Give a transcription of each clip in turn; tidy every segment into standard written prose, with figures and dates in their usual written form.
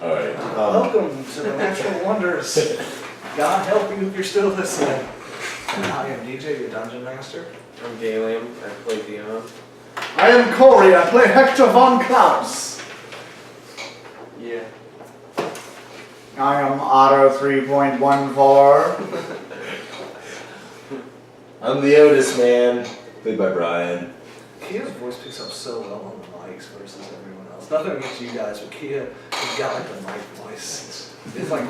Alright. Welcome to the Natural Wonders. God help you if you're still listening. I am DJ, your Dungeon Master. I'm Galium, I play Dion. I am Corey, I play Hector von Klaus. Yeah. I am Otto 3.14. I'm the Otis man, played by Brian. Kia's voice picks up so well on the mics versus everyone else. Nothing against you guys, but Kia has got like the mic voice. It's like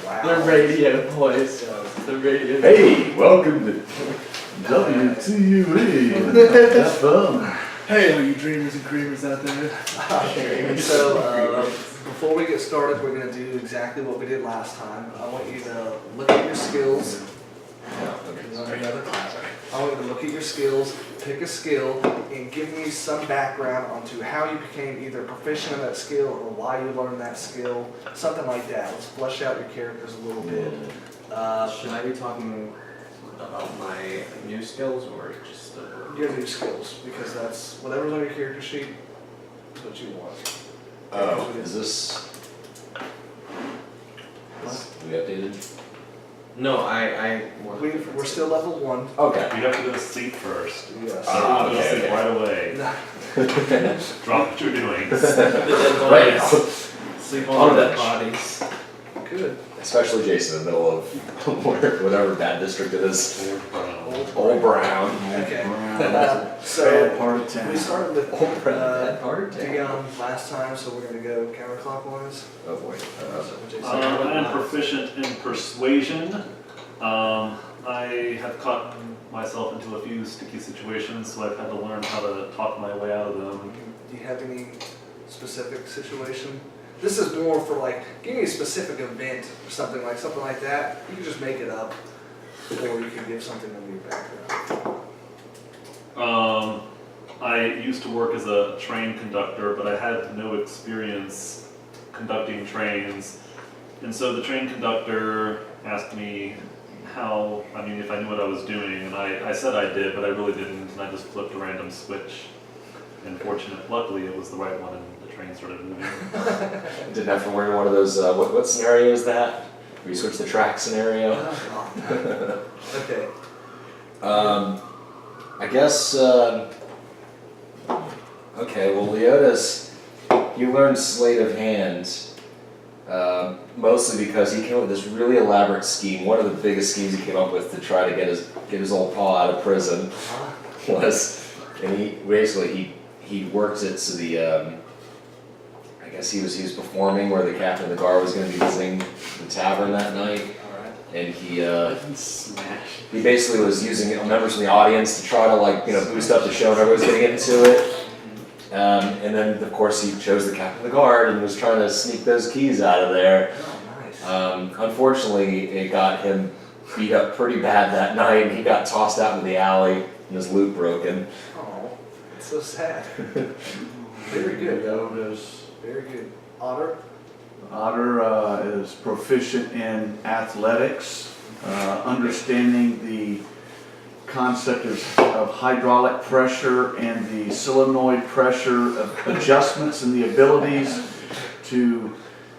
wow. The radio voice. The radio. Hey, welcome to WTUE. Have fun. Hey, all you dreamers and creamers out there. So, before we get started, we're going to do exactly what we did last time. I want you to look at your skills. I want you to look at your skills, pick a skill, and give me some background onto how you became either proficient in that skill or why you learned that skill, something like that. Let's flesh out your characters a little bit. Should I be talking about my new skills or just Your new skills, because that's whatever's on your character sheet is what you want. Oh, is this... We updated? No, We're still level 1. Okay. You have to go to sleep first. Yes. I don't want to go to Okay, sleep okay. right away. Drop what you're doing. the dead Right bodies. now. Sleep On on the the dead bench. bodies. Good. Especially Jason in the middle of whatever bad district it is. Old Brown. Okay. Bad So, part of town. we started with Old Brown. Bad part of town. Dion last time, so we're going to go counterclockwise. Oh boy. So, Jason. I am proficient in persuasion. I have caught myself into a few sticky situations, so I've had to learn how to talk my way out of them. Do you have any specific situation? This is more for like, give me a specific event or something like that. You can just make it up, or you can give something in your background. I used to work as a train conductor, but I had no experience conducting trains. And so the train conductor asked me if I knew what I was doing, and I said I did, but I really didn't, and I just flipped a random switch. And luckily it was the right one, and the train started moving. Didn't have to worry one of those, what scenario is that? Where you switch the track scenario? Okay. I guess, okay, well Leotis, he learned Sleight of Hand, mostly because he came up with this really elaborate scheme. One of the biggest schemes he came up with to try to get his old paw out of prison was, and he worked it so I guess he was performing where the captain of the guard was going to be visiting the tavern that night. And he basically was using members from the audience to try to boost up the show, and everybody was getting into it. And then of course he chose the captain of the guard and was trying to sneak those keys out of there. Oh, nice. Unfortunately, it got him beat up pretty bad that night, and he got tossed out into the alley and his loot broken. Oh, it's so sad. Very good, though. Very good. Otter? Otter is proficient in athletics, understanding the concept of hydraulic pressure and the solenoid pressure of adjustments and the abilities to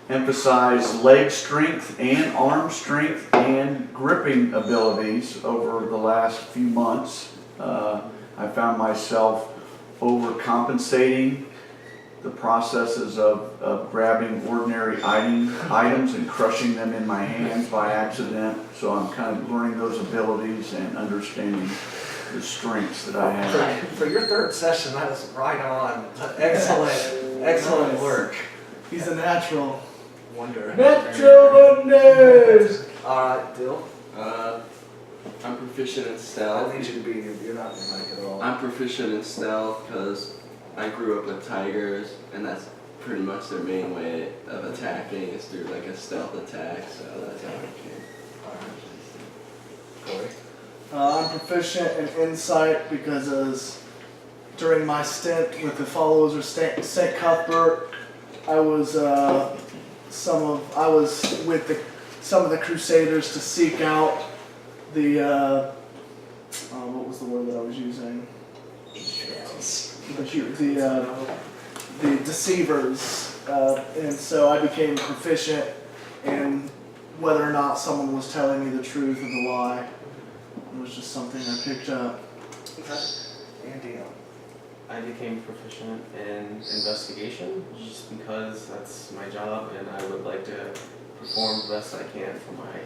emphasize leg strength and arm strength and gripping abilities over the last few months. I found myself overcompensating the processes of grabbing ordinary items and crushing them in my hands by accident. So I'm kind of learning those abilities and understanding the strengths that I have. For your third session, that was right on. Excellent work. He's a natural. Wonder. Metro Wonders! Alright, Dill. I'm proficient in I stealth. need you to be, you're not in the mic at all. I'm proficient in stealth because I grew up with tigers, and that's pretty much their main way of attacking is through like a stealth attack. So that's how I came. Corey. I'm proficient in insight because during my stint with the followers of St. Cuthbert, I was with some of the Crusaders to seek out the what was the word that I was using? The deceivers and so I became proficient in whether or not someone was telling me the truth or the lie. It was just something I picked up. And Dion. I became proficient in investigation just because that's my job and I would like to perform the best I can for my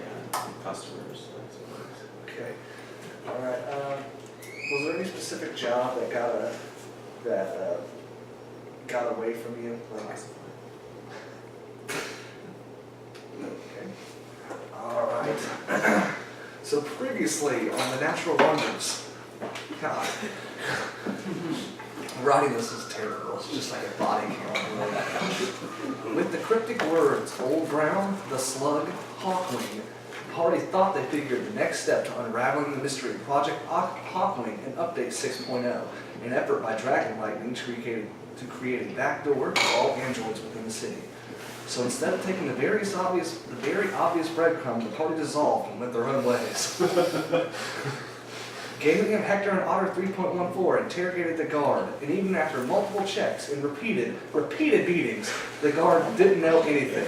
customers. That's what it is. Okay. All right. Was there any specific job that got away from you? Okay. All right. So previously on the Natural Wonders, God, writing this is terrible. It's just like a body count. With the cryptic words "Old Brown," "The Slug," "Hawkwing," the party thought they figured the next step to unraveling the mystery of Project Hawkwing and Update 6.0, an effort by Dragon Lightning to create a backdoor to all androids within the city. So instead of taking the very obvious breadcrumb, the party dissolved and went their own ways. Galen, Hector, and Otter 3.14 interrogated the guard, and even after multiple checks and repeated beatings, the guard didn't know anything.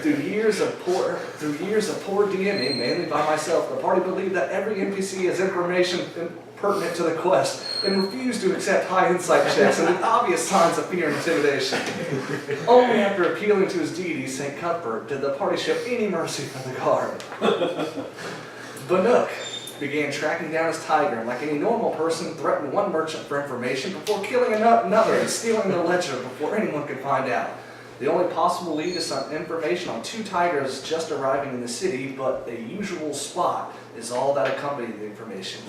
Through years of poor DMing, mainly by myself, the party believed that every NPC has information pertinent to the quest, and refused to accept high insight checks and with obvious signs of fear and intimidation. Only after appealing to his deity, St. Cuthbert, did the party show any mercy for the guard. Bannook began tracking down his tiger, and like any normal person, threatened one merchant for information before killing another and stealing their ledger before anyone could find out. The only possible lead is some information on 2 tigers just arriving in the city, but a usual spot is all that accompanied the information.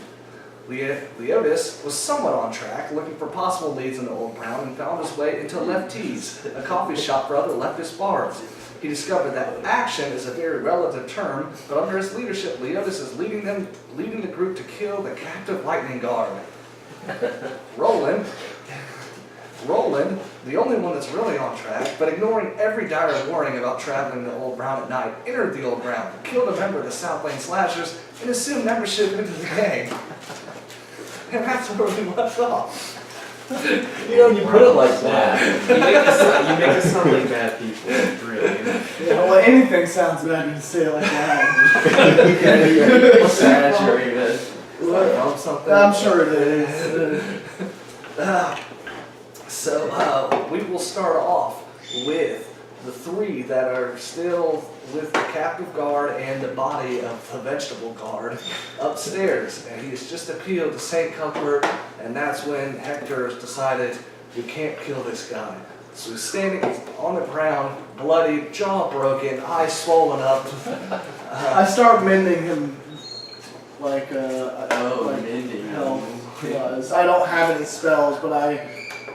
Leotis was somewhat on track, looking for possible leads in the Old Brown, and found his way into Lefties, a coffee shop for other leftist bards. He discovered that action is a very relative term, but under his leadership, Leotis is leading the group to kill the captive lightning guard. Roland, the only one that's really on track, but ignoring every dire warning about traveling the Old Brown at night, entered the Old Brown, killed a member of the South Lane Slashers, and assumed membership into the gang. And that's where we left off. You know, you put it like that. You make us sound like bad people, really. Yeah, well, anything sounds bad when you say it like that. Exaggerate it. Something. I'm sure it is. So we will start off with the 3 that are still with the captive guard and the body of the vegetable guard upstairs. And he has just appealed to St. Cuthbert, and that's when Hector has decided, we can't kill this guy. So he's standing on the ground, bloody, jaw broken, eyes swollen up. I start mending him like mending. hell does. I don't have any spells, but I am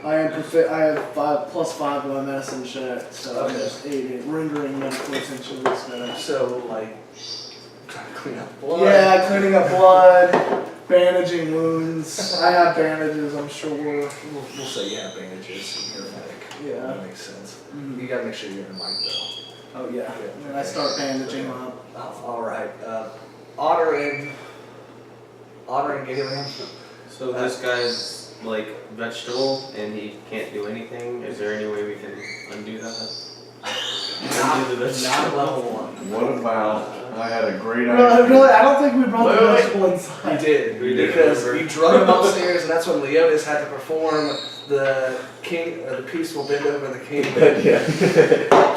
I have +5 to my medicine check, so I'm just aiding, rendering medical attention to this guy. So, like, trying to clean up blood. Yeah, cleaning up blood, bandaging wounds. I have bandages, I'm sure. We'll say you have bandages. You're a medic. Yeah. That makes sense. Mhm. You gotta make sure you're in the mic, though. Oh yeah. And I start bandaging him up. All right. Otter and Galen. So this guy's like vegetable and he can't do anything. Is there any way we can undo that? Undo the Not vegetable? level 1. What about, I had a great Really, idea. I don't think we brought the Wait. vegetable You inside. did. We did. Because you drug him upstairs, and that's when Leotis had to perform the peaceful bend over the king. Yeah.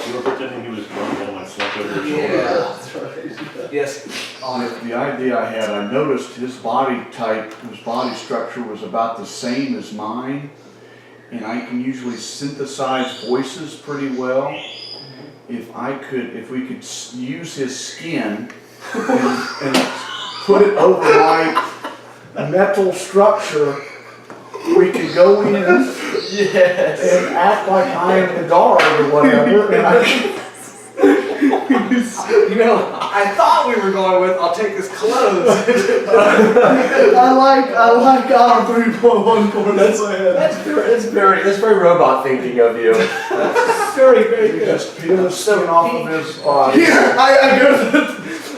You were pretending he was drunk while I slept over your shoulder. Yeah. That's right. Yes. On it. The idea I had, I noticed his body type, his body structure was about the same as mine, and I can usually synthesize voices pretty well. If we could use his skin and put it over my metal structure, we could go in and act like I am the guard or whatever, and I could You know, I thought we were going with, I'll take his clothes. I like our 3.14. That's what I had. That's very robot thinking of you. Very, very good. just peel the skin off of his body. Here, I go to the.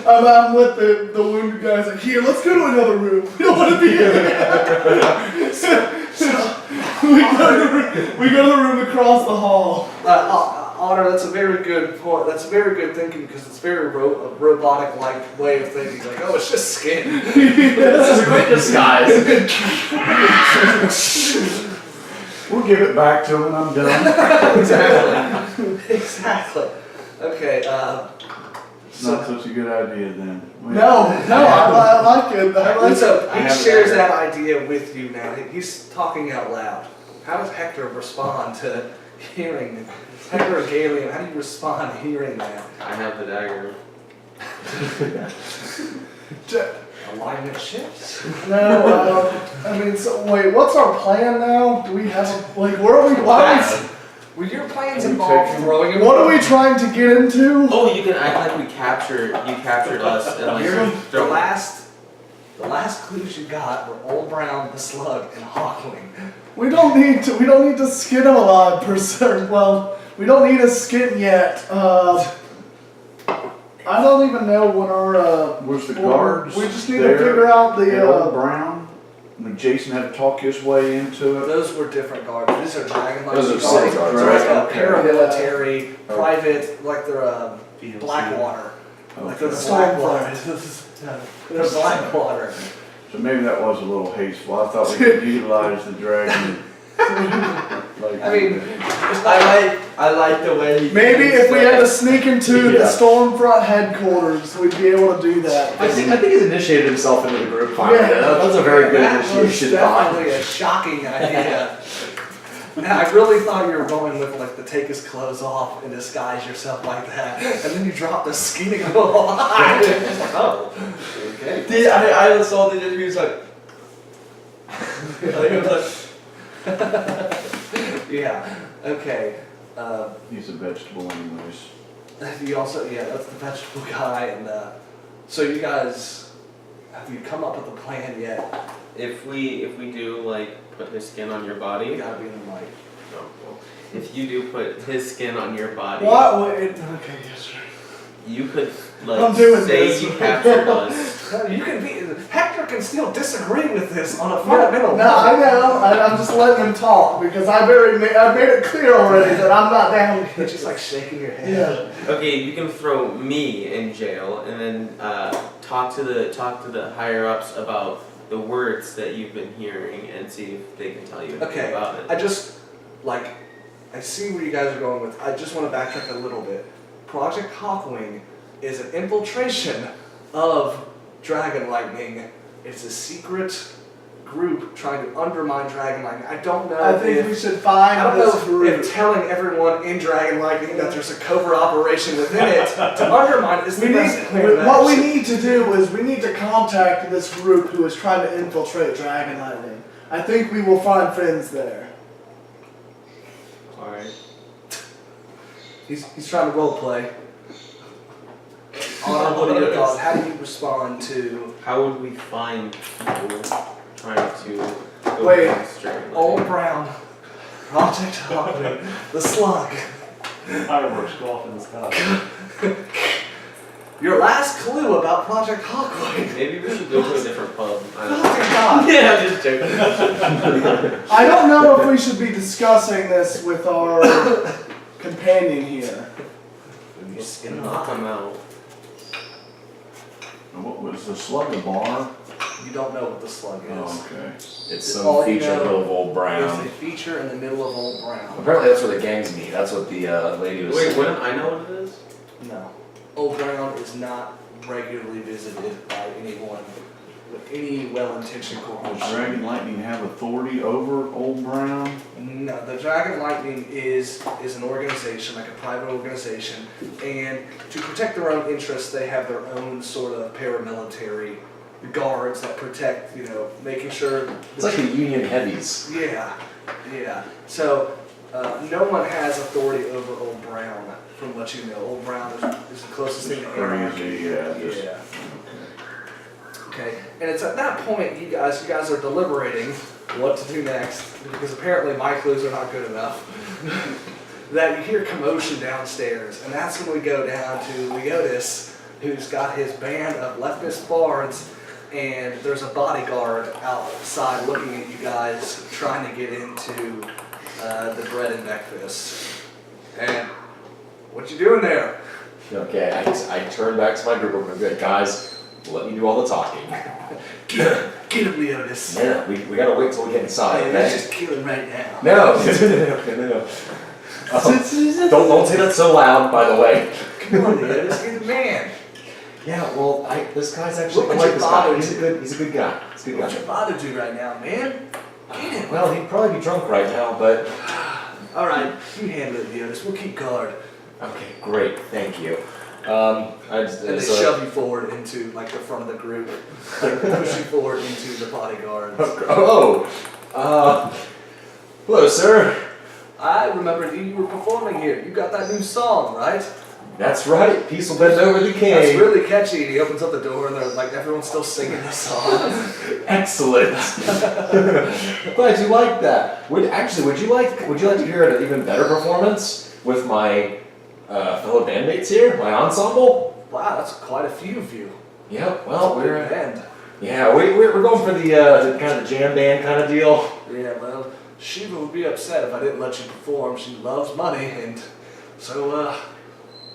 I'm with the wounded guys. Like, here, let's go to another room. We don't want to be here. So we go to the room across the hall. Otter, that's a very good point. That's very good thinking because it's very robotic-like way of thinking. Like, oh, it's just skin. This is a great disguise. We'll give it back to him and I'm done. Exactly. Exactly. Okay. It's not such a good idea then. No, I like it. I like So it. he have shares it. that idea with you now. He's talking out loud. How does Hector respond to hearing Hector and Galium? How do you respond to hearing that? I have the dagger. Alignment shifts. No, I mean, so wait, what's our plan now? Do we have a, like, where are we, why are Well, your plans Are you involve taking- throwing him. what are we trying to get into? Oh, you can act like you captured us and like You're, the throw- last clues you got were Old Brown, the Slug, and Hawkling. We don't need to skin him alive per se. Well, we don't need a skin yet. I don't even know what our, Was the well, guards we just need to there figure out at the, Old Brown? When Jason had to talk his way into it? Those were different guards. These are Dragon Knight Those are guards. city guards, They're like right? a Okay. paramilitary, Oh. private, like they're Blackwater. Like they're the Okay. Blackwater. They're Blackwater. So maybe that was a little hasteful. I thought we could utilize the dragon. Like, I mean, I like the way he. maybe thinks if we had to that- sneak into the Yeah. Stormfront headquarters, we'd be able to do that. I think he's initiated himself into the group finally. Yeah. That's a very good that was initiation thought. definitely a shocking idea. And I really thought you were going with like the take his clothes off and disguise yourself like that, and then you drop the skin and go, I was like, oh, okay. I saw the interview. He was like, he was Yeah. Okay. He's a vegetable anyways. You also, yeah, that's the vegetable guy, and so you guys, have you come up with a plan yet? if we do like put his skin on your You body. gotta be in the mic. No, well, if you do put his skin on your body, What? Wait, okay, yes, sir. you could I'm like doing say this. you captured us. You can be, Hector can still disagree with this on a fundamental No, I level. know. I'm just letting him talk because I made it clear already that I'm not down with You're it. just like shaking your head. Yeah. Okay, you can throw me in jail and then talk to the higher ups about the words that you've been hearing and see if they can tell you anything Okay, about it. I just, like, I see where you guys are going with, I just want to backtrack a little bit. Project Hawkwing is an infiltration of Dragon Lightning. It's a secret group trying to undermine Dragon Lightning. I don't know I think if, we should I don't find this know group. if telling everyone in Dragon Lightning that there's a covert operation within it to undermine it is the best plan of What we action. need to do is we need to contact this group who is trying to infiltrate Dragon Lightning. I think we will find friends there. Alright. He's trying to role play. Honor, what are your thoughts? How do you respond to How would we find people trying to go Wait, against Dragon Lightning? Old Brown, Project Hawkwing, the Slug? Fireworks go off in the sky. Your last clue about Project Hawkwing. Maybe we should go to a different pub. I Oh don't know. my god. Yeah, I'm just joking. I don't know if we should be discussing this with our companion here. Knock them out. What was the slug, a bar? You don't know what the Slug is. Oh, okay. It's All some you feature know of Old It's Brown. a feature in the middle of Old Brown. Apparently that's where the gangs meet. That's what the lady was Wait, saying. wouldn't I know what it is? No. Old Brown is not regularly visited by anyone with any well-intentioned Does corporation. Dragon Lightning have authority over Old Brown? No, the Dragon Lightning is an organization, like a private organization, and to protect their own interests, they have their own sort of paramilitary guards that protect, making sure. It's like the Union Heavies. Yeah, yeah. So no one has authority over Old Brown, from what you know. Old Brown is the closest thing to anarchy. Crazy, yeah. Just, Yeah. Okay, and it's at that point you guys are deliberating what to do next, because apparently my clues are not good enough. That you hear commotion downstairs, and that's when we go down to Leotis, who's got his band of leftist bards, and there's a bodyguard outside looking at you guys trying to get into the bread and breakfast. And What you doing there? Okay, I turn back to my group of good guys. Let me do all the talking. Get him, Leonis. Yeah, we gotta wait till we get inside. Hey, Okay? let's just kill him right now. No, no. Don't say that so loud. By the way. Come on, Leonis, you're the man. Yeah, well, this guy's actually. I What would like your this guy. father He's a do? good. He's a good guy. He's a good What's guy. your father do right now, man? Get him. Well, he'd probably be drunk right now, but All right, you handle it, Leonis. We'll keep guard. okay, great, thank you. And they shove you forward into like the front of the group, like push you forward into the bodyguards. Hello, sir. I remember you were performing here. You got that new song, right? That's right. Peace will bend over the king. That's really catchy. He opens up the door and they're like everyone's still singing the song. Excellent. Glad you liked that. Would you like to hear an even better performance with my fellow bandmates here, my ensemble? Wow, that's quite a few of you. Yeah. Well, Big we're band. we're going for the kind of jam band kind of deal. Yeah, well, Shiva would be upset if I didn't let you perform. She loves money, and so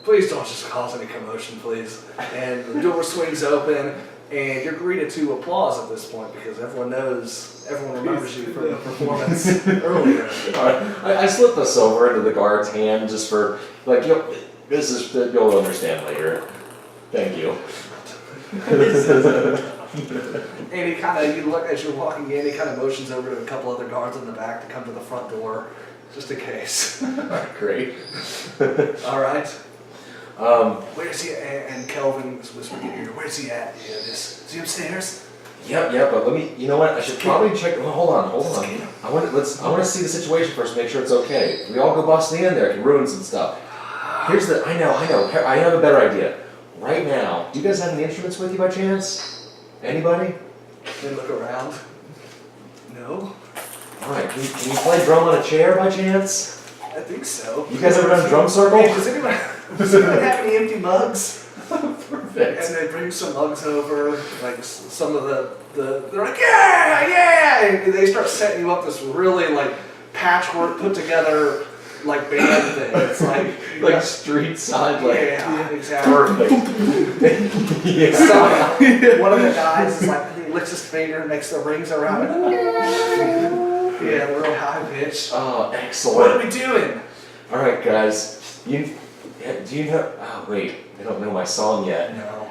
please don't just cause any commotion, please. And the door swings open, and you're greeted to applause at this point because everyone remembers you from the performance earlier. I slip this over into the guard's hand just for you'll understand later. Thank you. And he kind of, you look as you're walking in, he kind of motions over to a couple other guards in the back to come to the front door, just in case. Great. All right. Um, Where's he at? And Kelvin was whispering in your ear, where's he at? Yeah, is he upstairs? yeah, but let me. You know what? I should probably check. Well, hold on. Get him. I want to see the situation first. Make sure it's okay. We all go busting in there. It can ruin some stuff. Here's the. I know. I have a better idea. Right now, do you guys have any instruments with you by chance? Anybody? Then look around. No, All right. Can you play drum on a chair by chance? I think so. You guys ever done drum circle? Hey, does anyone have any empty mugs? Perfect. And they bring some mugs over, like some of they're like, yeah! And they start setting you up this really like patchwork put together like band thing. It's like, Like street side, like. yeah, exactly. Perfect. Yeah. So, one of the guys is like, he licks his finger and makes the rings around it. Yeah, real high pitch. Oh, What excellent. are we doing? All right, guys. Do you know? Oh, wait. They don't know my song yet. No.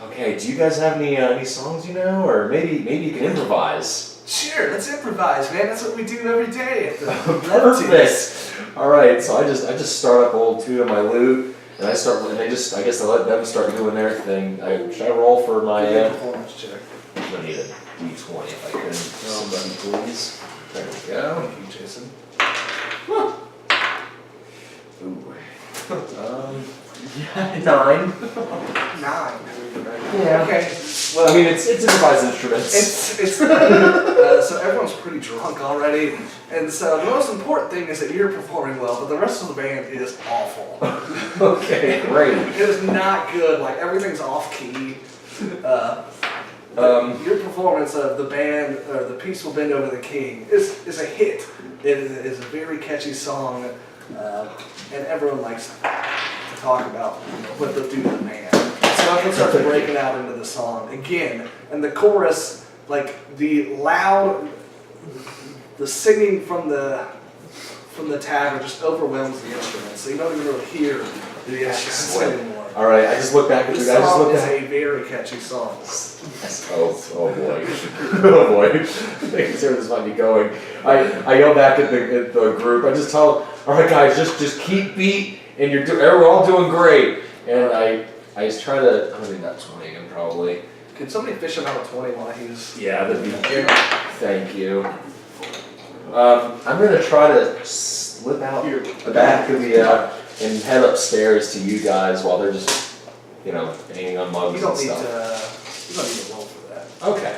Okay. Do you guys have any songs you know, or maybe you can improvise? Sure, let's improvise, man. That's what we do every day at the Perfect. All right. So I just start up a little tune on my lute, and I guess I let them start doing their thing. Should I roll for my? performance check. I'm gonna need a D20 if I can. Somebody, please. There we go. Thank you, Jason. Ooh. 9. 9. Yeah. Okay. Well, I mean, it's improvised instruments. It's so everyone's pretty drunk already, and so the most important thing is that you're performing well, but the rest of the band is awful. Okay, great. It is not good. Like everything's off key. Your performance of the band, or the Peace Will Bend Over the King, is a hit. It is a very catchy song, and everyone likes to talk about what they'll do to the band. So everyone starts breaking out into the song again, and the chorus, like the loud, the singing from the tavern just overwhelms the instruments, so you don't even really hear the instruments anymore. All right, I just look back at This you guys. Just song look is back. a very catchy song. Oh boy. Oh boy. I can see where this might be going. I yell back at the group. I just tell them, all right guys, just keep beat, and we're all doing great. And I just try to. I'm gonna do that 20 again probably. Could somebody fish him out of 20 while he's... Yeah, that'd be. Thank you. I'm gonna try to slip out the back of the and head upstairs to you guys while they're just, banging on mugs You don't and need stuff. to roll for that. Okay.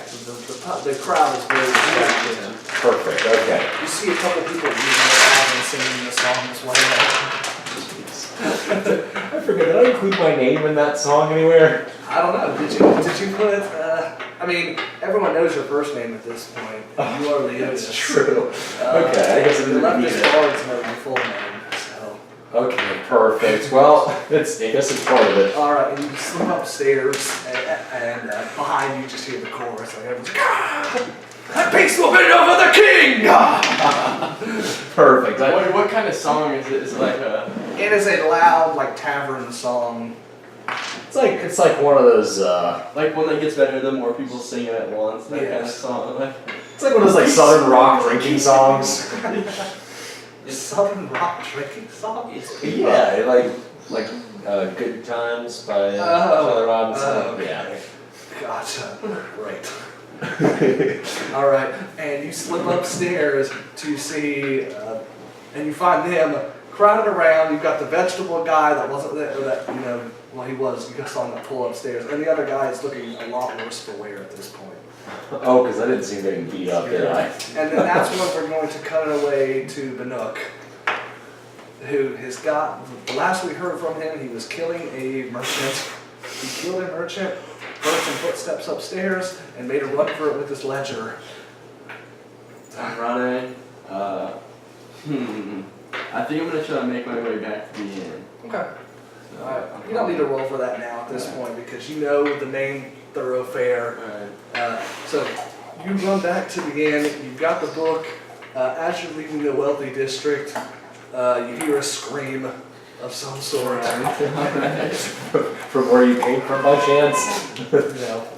The crowd is very reactive. Perfect. Okay. You see a couple people using their eyes and singing the song as well. I forget. Did I include my name in that song anywhere? I don't know. Did you put? I mean, everyone knows your first name at this point. You are Leonis. That's true. Okay, I guess I The didn't need leftist it. guards know your full name. So Okay, perfect. Well, I guess it's part of it. All right, and you slip upstairs, and behind you just hear the chorus. Like everyone's like, "Ah, that beast will bend over the king!" Perfect. What kind of song is it? Is it like a? It is a loud, like tavern song. It's like one of those. Like one that gets better the more people sing it at once, that kind of Yes. song. Like, It's like one of those like Southern rock drinking songs. It's Southern rock drinking song. Yeah, like Good Times by Charlie Robinson. Yeah. Gotcha. Great. All right, and you slip upstairs to see, and you find them crowded around. You've got the vegetable guy that wasn't there, that well, he was. You saw him pull upstairs, and the other guy is looking a lot worse for wear at this point. Oh, because I didn't see him getting beat up, did I? And then that's when we're going to cut it away to Bannock, who has got, the last we heard from him, he was killing a merchant. He killed a merchant, heard some footsteps upstairs, and made a run for it with his ledger. I'm running. I think I'm gonna try to make my way back to the inn. Okay. Alright, you don't need to roll for that now at this point because you know the main thoroughfare. Alright. So you run back to the inn, you've got the book. As you're leaving the wealthy district, you hear a scream of some sort. From where you came from by chance?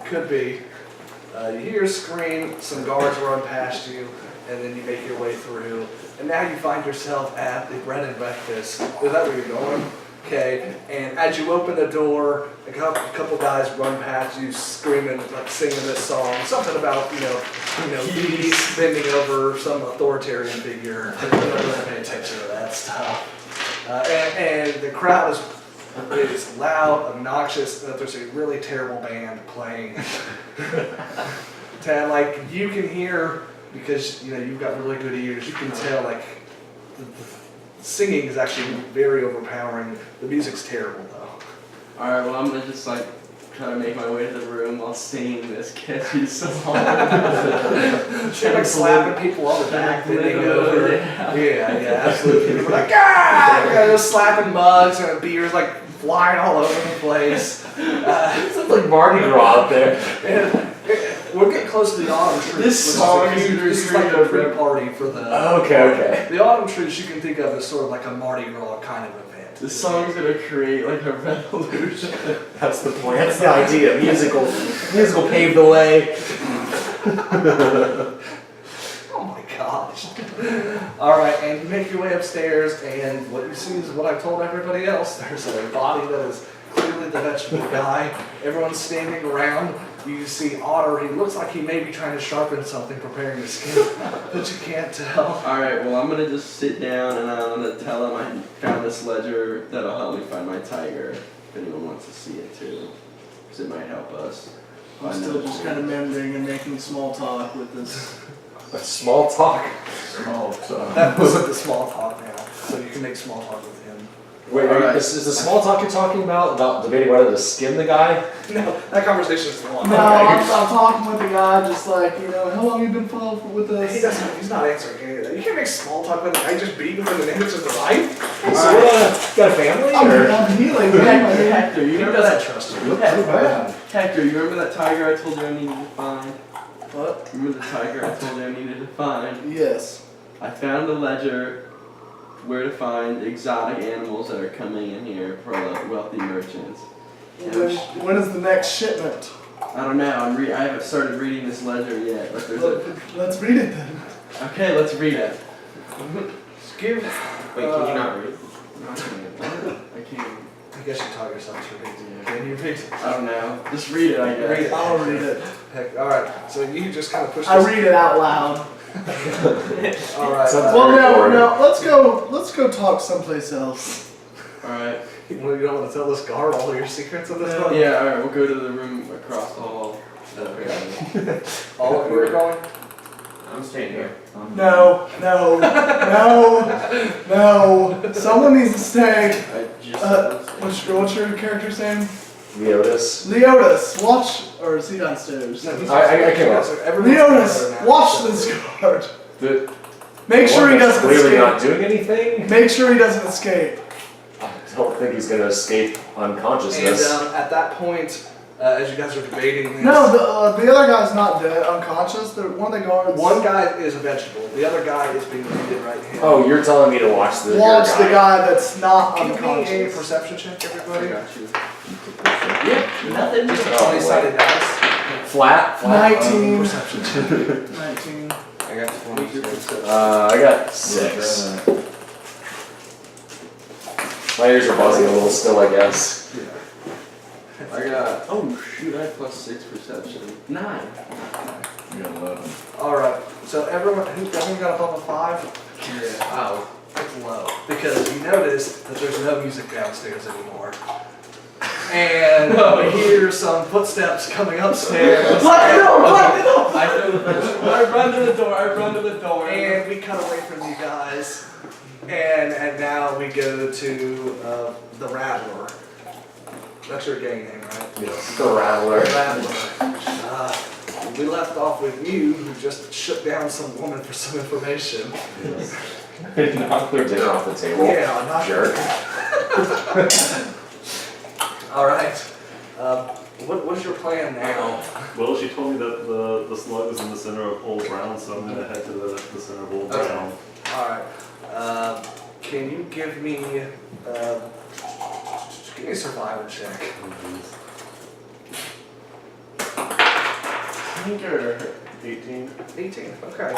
Could be. You hear a scream, some guards run past you, and then you make your way through. And now you find yourself at the bread and breakfast. Is that where you're going? Okay, and as you open the door, a couple guys run past you screaming, like singing this song. Something about, bees bending over some authoritarian figure. You don't really pay attention to that stuff. And the crowd is loud, obnoxious, and there's a really terrible band playing. Like, you can hear, because, you've got really good ears, you can tell, like, the singing is actually very overpowering. The music's terrible, though. Alright, well I'm gonna just like try to make my way to the room while singing this catchy song. She's like slapping people on the back, bending over. Yeah. Yeah, absolutely. People are like, ah! Just slapping mugs and beers like flying all over the place. It's like Mardi Gras up there. And we're getting close to the autumn trees. This song is This is like a pre-party for the. Okay. The autumn trees you can think of as sort of like a Mardi Gras kind of event. This song's gonna create like a revolution. That's the point. That's the idea. Musical paved the way. Oh my gosh. All right, and you make your way upstairs, and what you see is what I've told everybody else. There's a body that is clearly the vegetable guy. Everyone's standing around. You see Otter. He looks like he may be trying to sharpen something, preparing to skin, but you can't tell. Alright, well I'm gonna just sit down and I'm gonna tell him I found this ledger that'll help me find my tiger. If anyone wants to see it too. Because it might help us. I'm still just kind of mending and making small talk with this. Small talk. That wasn't the small talk now, so you can make small talk with him. Wait, Alright. is the small talk you're talking about debating whether to skin the guy? No, that conversation is long. No, I'm talking with the guy, just like, how long you been following with He us? doesn't. He's not answering any of that. You can't make small talk with a guy just beating him in the name of his life. So what, got a family? Or? I'm healing, Hector, you He remember doesn't that? trust you. Hector, you remember that tiger I told you I needed to find? What? Remember the tiger I told you I needed to find? Yes. I found the ledger where to find exotic animals that are coming in here for wealthy merchants. When is the next shipment? I don't know. I haven't started reading this ledger yet, but there's a. Let's read it then. Okay, let's read it. Give. Wait, can you not read? I can't. I guess you taught yourself to read. Can you read? I don't know. Just read it, I guess. Read it. I'll read it. Heck, all right. So you just kind of push. I this- read it out loud. All right. Sounds Well, very boring. no, let's go talk someplace else. Alright. Well, you don't want to tell this guard all your secrets of this one. Yeah, alright, we'll go to the room across the hall. All of you are going. I'm staying here. No. Someone needs to stay. I just What's your character's name? Leotis. Leotis, watch, or is he downstairs? No, he's I came up. So everyone's Leotis, together now. watch this guard. The Make sure he doesn't clearly escape. not doing anything. Make sure he doesn't escape. don't think he's gonna escape And unconsciousness. at that point, as you guys are debating this, No, the other guy's not dead, unconscious. One of the guards. one guy is a vegetable. The other guy is being wounded right hand. Oh, you're telling me to watch the Watch your the guy that's not Give me a unconscious. perception check, I everybody. got you. Nothing. Oh, 20-sided dice. Flat. 19. Perception check. 19. I got 26. I got 6. My ears are buzzing a little still, I guess. I got, oh shoot, I have +6 perception. 9. You got 11. Alright, so everyone got above a 5? Yeah. Wow, it's low. Because you notice that there's no music downstairs anymore. And we hear some footsteps coming upstairs. Lock the door! Lock the door! I run to the door, I run to the door. And we cut away from you guys. And now we go to the Rattler. That's your gang name, right? The Rattler. Rattler. We left off with you, who just shook down some woman for some information. Knocked their dinner off the table. Yeah, not Jerk. Alright. What's your plan now? Well, she told me that the slug is in the center of Old Brown, so I'm gonna head to the center of Old Okay. Brown. Alright. Can you give me a survival check? Tinker. 18. 18, okay.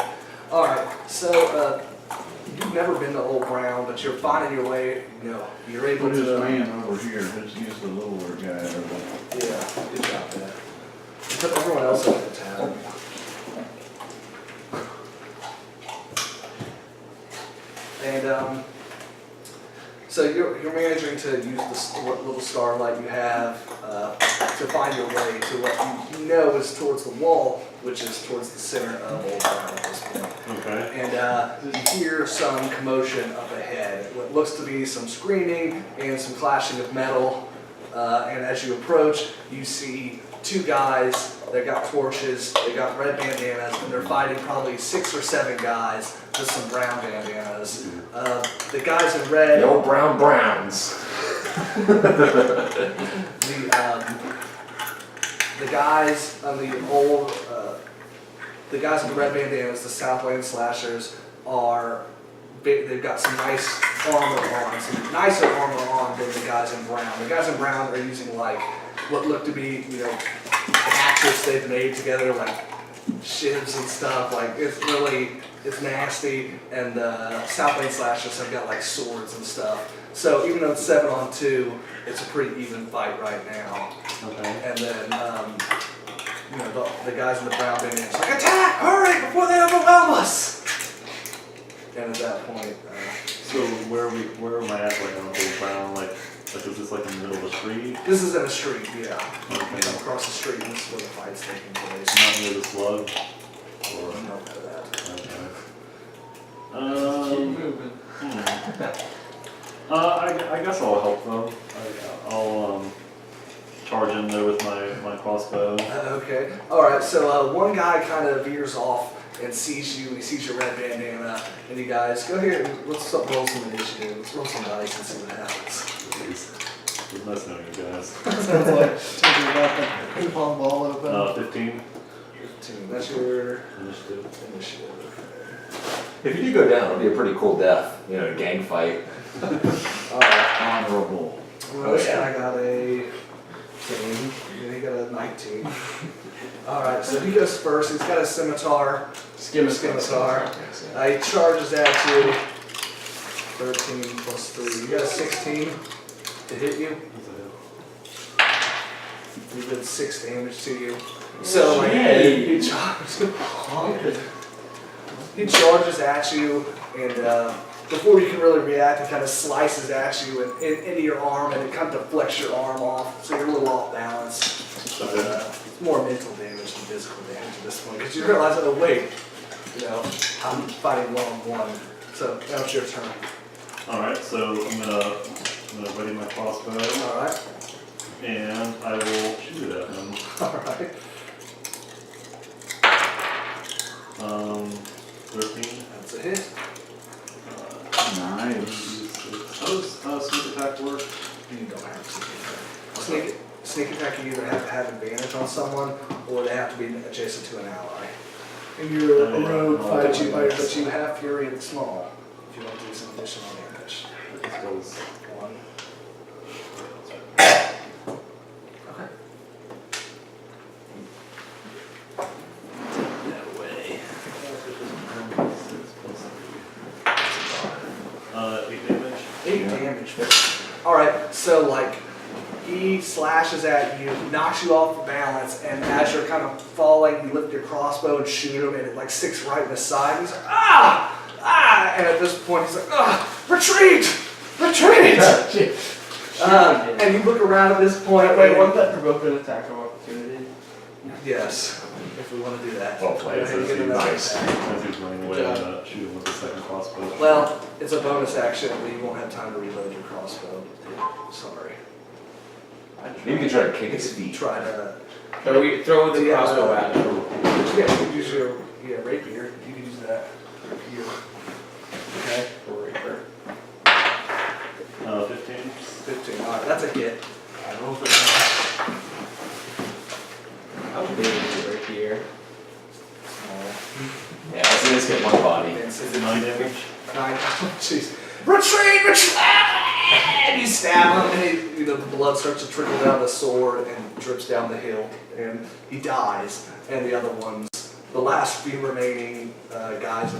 Alright, so you've never been to Old Brown, but you're finding your way, you're able Put his to. man over here, he's the littler guy. Yeah, good job, man. Put everyone else in the town. And so you're managing to use this little starlight you have to find your way to what you know is towards the wall, which is towards the center of Old Brown at this point. Okay. And you hear some commotion up ahead. What looks to be some screaming and some clashing of metal. And as you approach, you see two guys. They got torches, they got red bandanas, and they're fighting probably 6 or 7 guys with some brown bandanas. The guys in red. The old brown Browns. The guys on the old, the guys with the red bandanas, the Southland Slashers, are, they've got some nice armor on, some nicer armor on than the guys in brown. The guys in brown are using like what look to be, hatchets they've made together, like shivs and stuff. Like it's nasty. And the Southland Slashers have got like swords and stuff. So even though it's 7-on-2, it's a pretty even fight right now. Okay. And then, the guys in the brown bandanas like, attack! Hurry! Before they overwhelm us! And at that point, So where am I at like on Old Brown? Like is this like in the middle of the street? this is in a street, yeah. Okay. You come across the street and this is where the fight's taking place. Not near the slug? Or, I don't know that. okay. Keep moving. I guess I'll help them. I'll charge in there with my crossbow. Okay. Alright, so one guy kind of veers off and sees you, he sees your red bandana, and you guys, go here and let's roll some initiative. Let's roll some dice and see what happens. Please. It was nice knowing you guys. Sounds like taking it up and ping pong ball open. 15 15. That's your initiative. initiative. If you do go down, it'll be a pretty cool death. Gang fight. Alright. Honorable. Well, this guy got a 10, and he got a 19. Alright, so he goes first. He's got a scimitar. Scimitar. He charges at you. 13 plus 3. You got a 16 to hit you. He did 6 damage to you. So like, he charges at you, and before you can really react, he kind of slices at you and into your arm, and it kind of deflects your arm off, so you're a little off balance. But it's more mental damage than physical damage at this point, because you realize, oh wait, I'm fighting one-on-one. So now it's your turn. Alright, so I'm gonna ready my crossbow All right. and I will shoot at him. All right. 13. That's a hit. Nice. How does sneak attack work? Sneak attack, you either have to have advantage on someone, or they have to be adjacent to an ally. And you're a rogue But fighting you, by but yourself. you have Fury and Small, if you want to do some additional damage. This goes. One. Okay. No way. 8 damage. 8 damage. Alright, so like, he slashes at you, knocks you off balance, and as you're kind of falling, you lift your crossbow and shoot him, and it like sticks right in the side. He's like, ah! Ah! And at this point, he's like, ah! Retreat! Retreat! And you look around at this point. Wait, won't that provoke an attack of opportunity? Yes, if we want to do that. Well played, Go ahead and so get another nice. attack. As he's running away, I'm gonna shoot him with the second crossbow. Well, it's a bonus action, but you won't have time to reload your crossbow. Sorry. Maybe you can try to kick his feet. Try to. Throw the Yeah, crossbow at him. Yeah, you could use your rapier. You could use that. Rapier. Okay. Rapier. 15. 15. Alright, that's a hit. I roll for that. How big is it right here? Yeah, I see this hit one body. And so 9 damage. 9. Jeez. Retreat! Retreat! And you stab him, and the blood starts to trickle down the sword and drips down the hill, and he dies. And the other ones, the last few remaining guys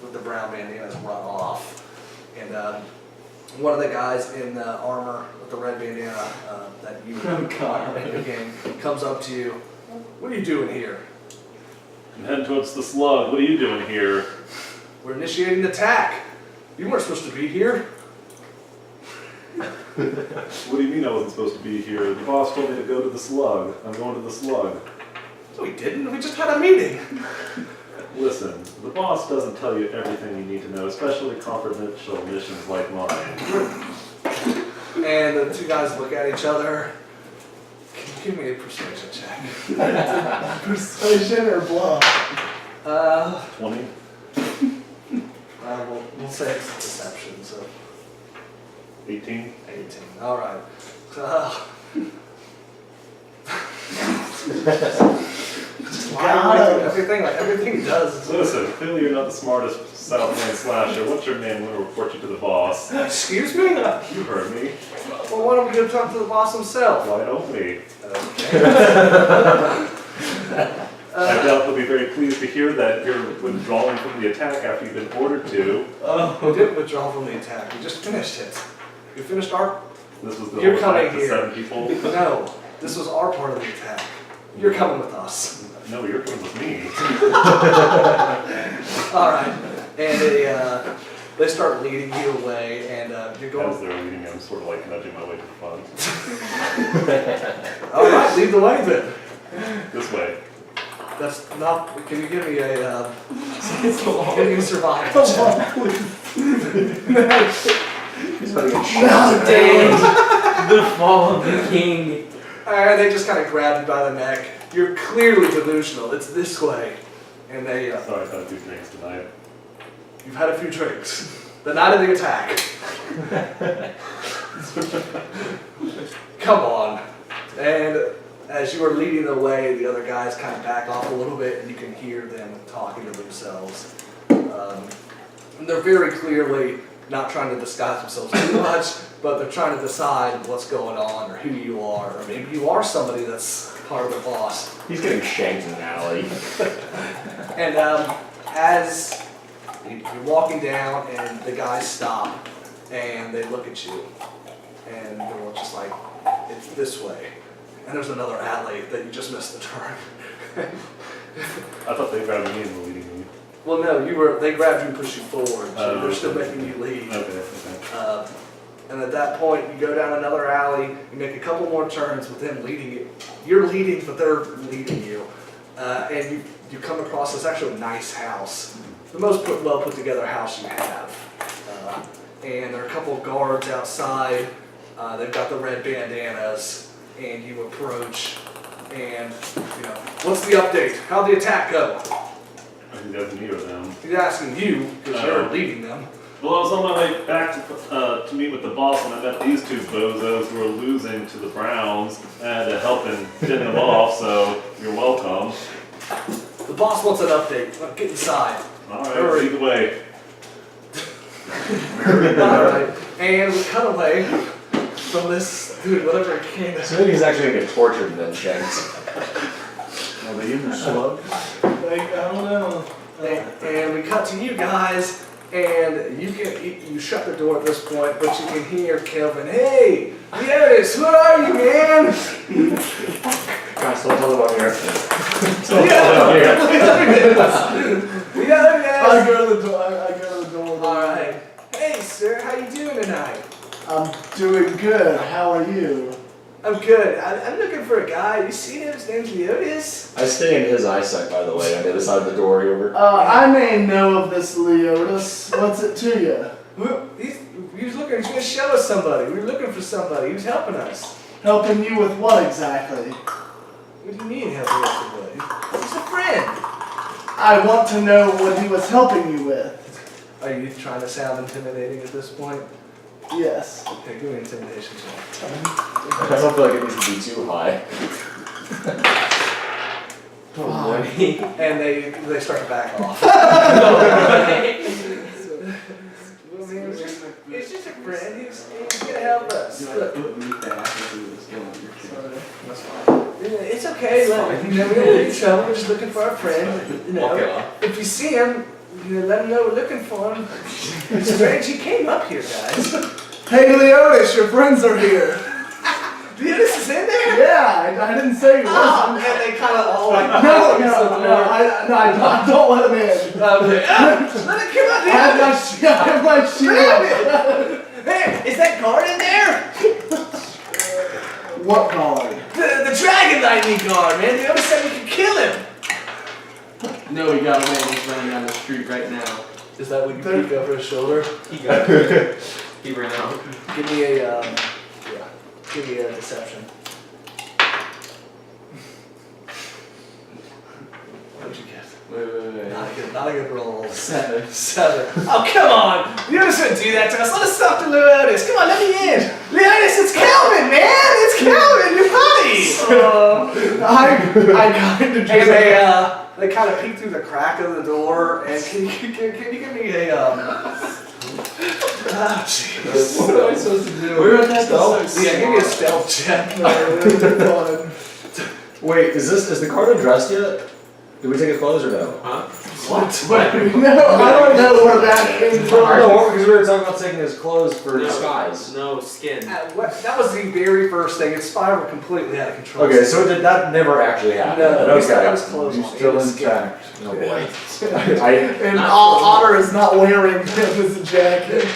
with the brown bandanas run off. And one of the guys in the armor with the red bandana that you in the game comes up to you. What are you doing here? I'm heading towards the slug. What are you doing here? We're initiating the attack. You weren't supposed to be here. What do you mean I wasn't supposed to be here? The boss told me to go to the slug. I'm going to the slug. No, we didn't. We just had a meeting. Listen, the boss doesn't tell you everything you need to know, especially confidential missions like mine. And the two guys look at each other. Can you give me a persuasion check? Persuasion or bluff? 20? We'll say it's deception, so 18? 18. All right. Just everything he does. Listen, clearly you're not the smartest Southland slasher. What's your name? I'm going to report you to the boss. Excuse me? You heard me. Well, why don't we go talk to the boss himself? Why don't we? Okay. I doubt he'll be very pleased to hear that you're withdrawing from the attack after you've been ordered to. We didn't withdraw from the attack. We just finished it. We finished our. This was the You're whole attack coming to here. 7 people. No, this was our part of the attack. You're coming with us. No, you're coming with me. All right, and they start leading you away, and you're As going. they're leading me, I'm sort of like nudging my way to the front. All right, lead the way then. This way. That's not. Can you give me a? Give me a survival check. He's about to get No, Damn! The fall of the king. And they just kind of grab you by the neck. You're clearly delusional. It's this way, and they. Sorry, I've had a few drinks tonight. You've had a few drinks. The night of the attack. Come on. And as you are leading the way, the other guys kind of back off a little bit, and you can hear them talking to themselves. And they're very clearly not trying to disguise themselves too much, but they're trying to decide what's going on, or who you are, or maybe you are somebody that's part of the boss. He's getting shanked in an alley. And as you're walking down, and the guys stop, and they look at you, and they're just like, it's this way. And there's another alley that you just missed the turn. I thought they grabbed me and were leading me. Well, no, they grabbed you and pushed you forward, so they're still okay. making you lead. Okay. And at that point, you go down another alley, you make a couple more turns with them leading you. You're leading, but they're leading you. And you come across this actually nice house. The most well put together house you have. And there are a couple of guards outside. They've got the red bandanas. And you approach, and, what's the update? How'd the attack go? Are you guys me or them? He's asking you, because you're leading them. Well, I was on my way back to meet with the boss, and I met these two bozos who were losing to the Browns. I had to help in getting them off, so you're welcome. The boss wants an update. Get inside. All right, Hurry. lead the way. Alright, and we cut away from this dude, whatever it came So maybe he's actually gonna get tortured and then shanked. Are they in the slug? Like, I don't know. and we cut to you guys, and you shut the door at this point, but you can hear Kelvin, hey, Leonis, where are you, man? Guys, don't tell them I'm here. Leonis! I go to the door. I go to the door. Alright. Hey, sir, how you doing tonight? I'm doing good. How are you? I'm good. I'm looking for a guy. You seen him? His name's Leonis. I stay in his eyesight, by the way, on the other side of the door over. I may know of this Leotis. What's it to you? He was looking. He's gonna show us somebody. We were looking for somebody. He was helping us. Helping you with what exactly? What do you mean helping us somebody? He's a friend. I want to know what he was helping you with. Are you trying to sound intimidating at this point? Yes. Okay, give me an intimidation check. I don't feel like it needs to be too high. And they start to back off. He's just a friend. He's gonna help us. You Look, put me back if he was going your Sorry. that's fine. It's okay. Look, we don't need trouble. We're just looking for our friend. You know, if you see him, let him know we're looking for him. It's strange he came up here, guys. Hey Leotis, your friends are here. Leonis is in there? Yeah, I didn't say he Oh, wasn't. and they kind of all like, No, I don't let him in. let it come up I have here. my shield. Hey, is that guard in there? What guard? The Dragon Lightning guard, man. The other said we could kill him. No, he got away and he's running down the street right now. Is that when you peek over his shoulder? He got he ran out. Give me a deception. What'd you get? Wait. Not a good roll. 7. 7. Oh, come on! Leonis wouldn't do that to us. Let us talk to Leonis. Come on, let me in. Leonis, it's Calvin, man! It's Calvin, your buddy! I kind of And they kind of peek through the crack of the door, and can you give me a, ah, jeez. What am I supposed to do? We're at that Yeah, give me a stealth check. Wait, is the card undressed yet? Did we take his clothes or no? Huh? What? No, I don't know where that came No, from. because we were talking about taking his clothes for No. disguise. No skin. That was the very first thing. It spiraled completely out of control. Okay, so that never actually No, happened. we still got his Okay. clothes He's on. still He was scared. intact. Oh boy. And Otter is not wearing him as a jacket.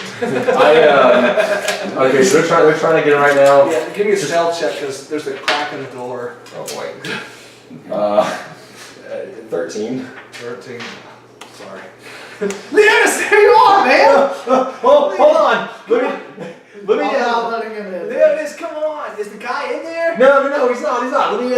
Okay, so they're trying to get him right now. Yeah, give me a stealth check because there's a crack in the door. Oh boy. 13. 13. Sorry. Leonis, there you are, man! Hold on. Let me. I'm not letting him in. Leonis, come on! Is the guy in there? No, he's not. Let me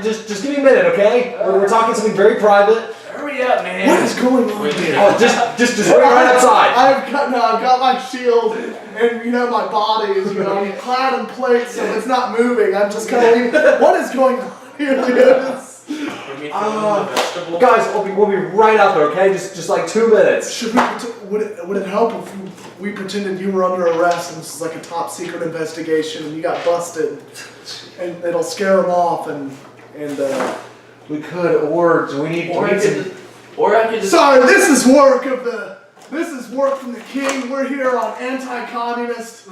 just give me a minute, okay? We're talking something very private. Hurry up, man! What is going on here? Oh, just wait right outside. I've got my shield, and my body is I'm clad in plates, so it's not moving. I'm just kind of leaving. What is going on here, Leonis? Let me throw in the vegetable. Guys, we'll be right out there, okay? Just like 2 minutes. Should we? Would it help if we pretended you were under arrest and this is like a top secret investigation and you got busted, and it'll scare them off and. We could, or do we need? Or I could just. Sorry, this is work from the king. We're here on anti-communist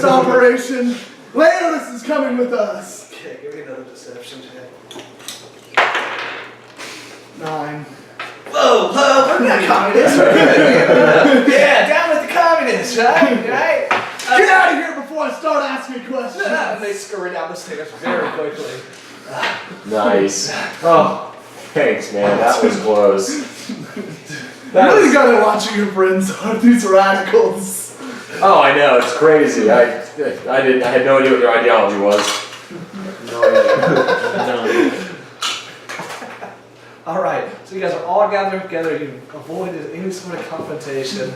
operation. Leonis is coming with us. Okay, give me another deception check. 9. Whoa, we're not communists. We're good. Yeah, down with the communists, right? Get out of here before I start asking questions. And they scurry down the stairs very quickly. Nice. Oh, thanks, man. That was close. I know you gotta watch who your friends are. These radicals. Oh, I know. It's crazy. I had no idea what your ideology was. No idea. All right, so you guys are all gathered together. You avoided any sort of confrontation.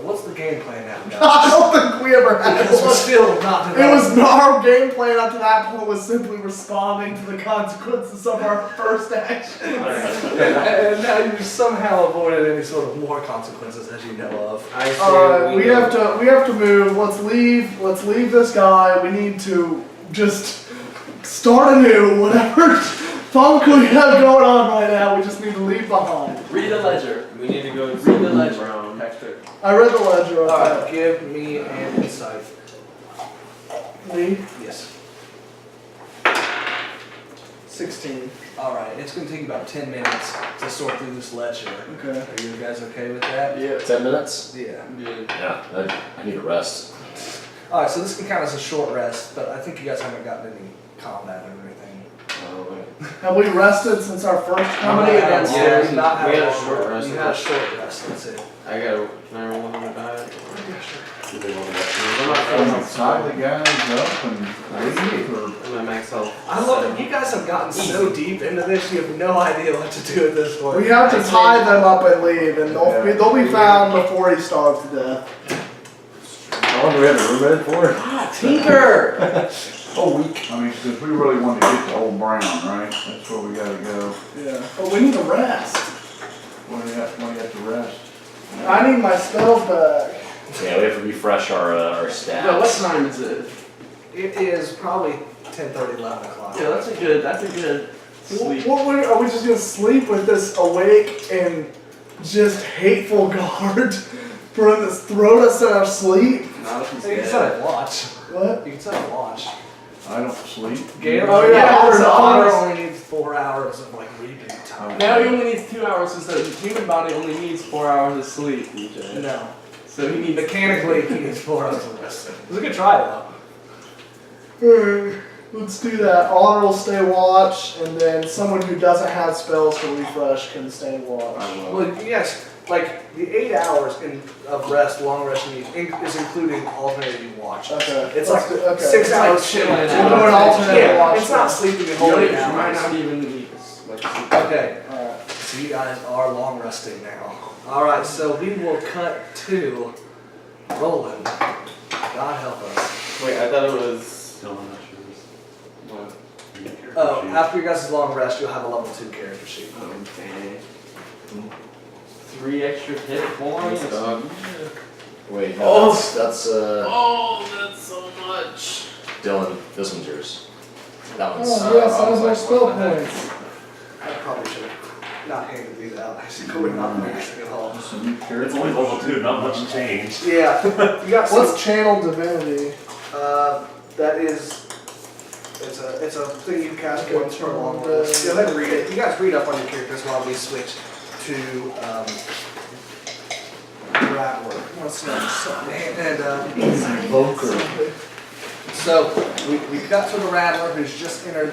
What's the game plan now, guys? I don't think we ever had Because we're one. still not It was our game plan up to that point was simply responding to the consequences of our first action. and now you somehow avoided any sort of war consequences, as you know of. I say Alright, we go- have to move. Let's leave this guy. We need to just start anew. Whatever funk we have going on right now, we just need to leave behind. Read the ledger. We need to go Read to the ledger. Brown. Hector. I read the ledger. All Okay. right, give me an insight. Me, Yes. 16. All right, it's going to take you about 10 minutes to sort through this ledger. Okay. Are you guys okay with that? Yeah. 10 minutes? Yeah. Yeah, I need a rest. All right, so this can count as a short rest, but I think you guys haven't gotten any combat or anything. Oh, wait. Have we rested since our first How many combat? events Yeah, did you've we- not had we had a a long short rest. rest. You had a short rest, that's it. I got. Can I roll on the die? Do they want to I'm not Tie the guys up and leave, or I'm at max health. I love it. You guys have gotten so deep into this, you have no idea what to do at this point. We have to tie them up and leave, and they'll be found before he starves to death. How long do we have a room rented for? Tinker! A week. I mean, because we really want to get to Old Brown, right? That's where we gotta go. Yeah. But we need to rest. When do you have to rest? I need my spells back. Yeah, we have to refresh our stats. No, what time is it? It is probably 10:30, 11 o'clock. Yeah, that's a good sleep. Are we just gonna sleep with this awake and just hateful guard for him to throw us in our sleep? Not if he's You can dead. set a watch. What? You can set a watch. I don't sleep. Galen, Oh, yeah, Galen's Otter Otter only needs 4 hours of like reboot time. Now he only needs 2 hours because the human body only needs 4 hours of sleep, DJ. No. So he needs Mechanically, he needs 4 hours of rest. It was a good try though. Let's do that. Honor will stay watch, and then someone who doesn't have spells to refresh can stay watch. I will. Well, yes, like the 8 hours of rest, long rest you need, is including alternating watch. Okay. It's let's like do- okay. 6 It's like hours chilling chilling. out. We'll do an alternate Yeah, watch it's not then. sleeping and You holding might hours. not even need like sleep. Okay, Alright. so you guys are long resting now. All right, so we will cut to Roland. God help us. Wait, I thought it was. Still not sure. What? Oh, after you guys' long rest, you'll have a level 2 character sheet. Okay. 3 extra hit points. Nice dog. Wait, no, Oh. that's Oh, that's so much. Dylan. This one's yours. That one's. Oh, yes, I that was was our like, spell what the heck? points. I probably should have not handed these out. I should go and not anything at all. Some new It's characters. only level 2, not much change. Yeah, you got some. What's channel divinity? That is, it's a thing you cast points for a long rest. Yeah. Go ahead and read it. You guys read up on your characters while we switch to Rattler. What's next? Evoker. So we cut to the Rattler who's just entered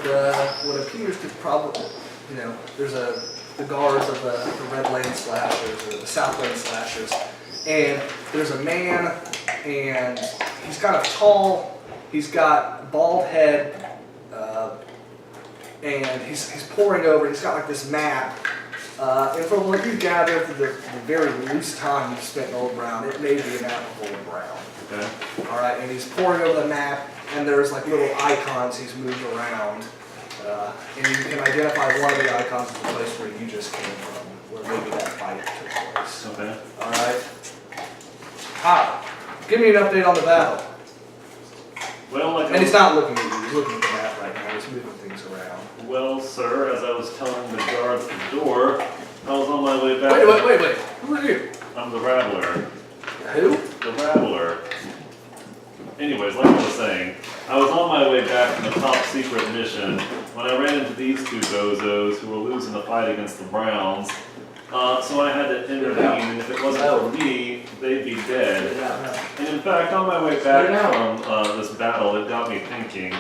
what appears to probably, there's the guards of the Red Lane Slashers or the South Lane Slashers, and there's a man, and he's kind of tall. He's got a bald head, and he's poring over. He's got like this map, and from what you gather through the very loose time you've spent in Old Brown, it may be a map of Old Brown. Okay. All right, and he's poring over the map, and there's like little icons he's moved around, and you can identify one of the icons as the place where you just came from, where maybe that fight took place. Okay. All right. Hi. Give me an update on the battle. Well, like And he's not looking at you. He's looking at the map right now. He's moving things around. Well, sir, as I was telling the guards at the door, I was on my way back. Wait. Who are you? I'm the Rattler. Who? The Rattler. Anyways, like I was saying, I was on my way back from a top secret mission when I ran into these two bozos who were losing the fight against the Browns. So I had to intervene, and if it wasn't for me, they'd be dead. And in fact, on my way back from this battle, it got me thinking.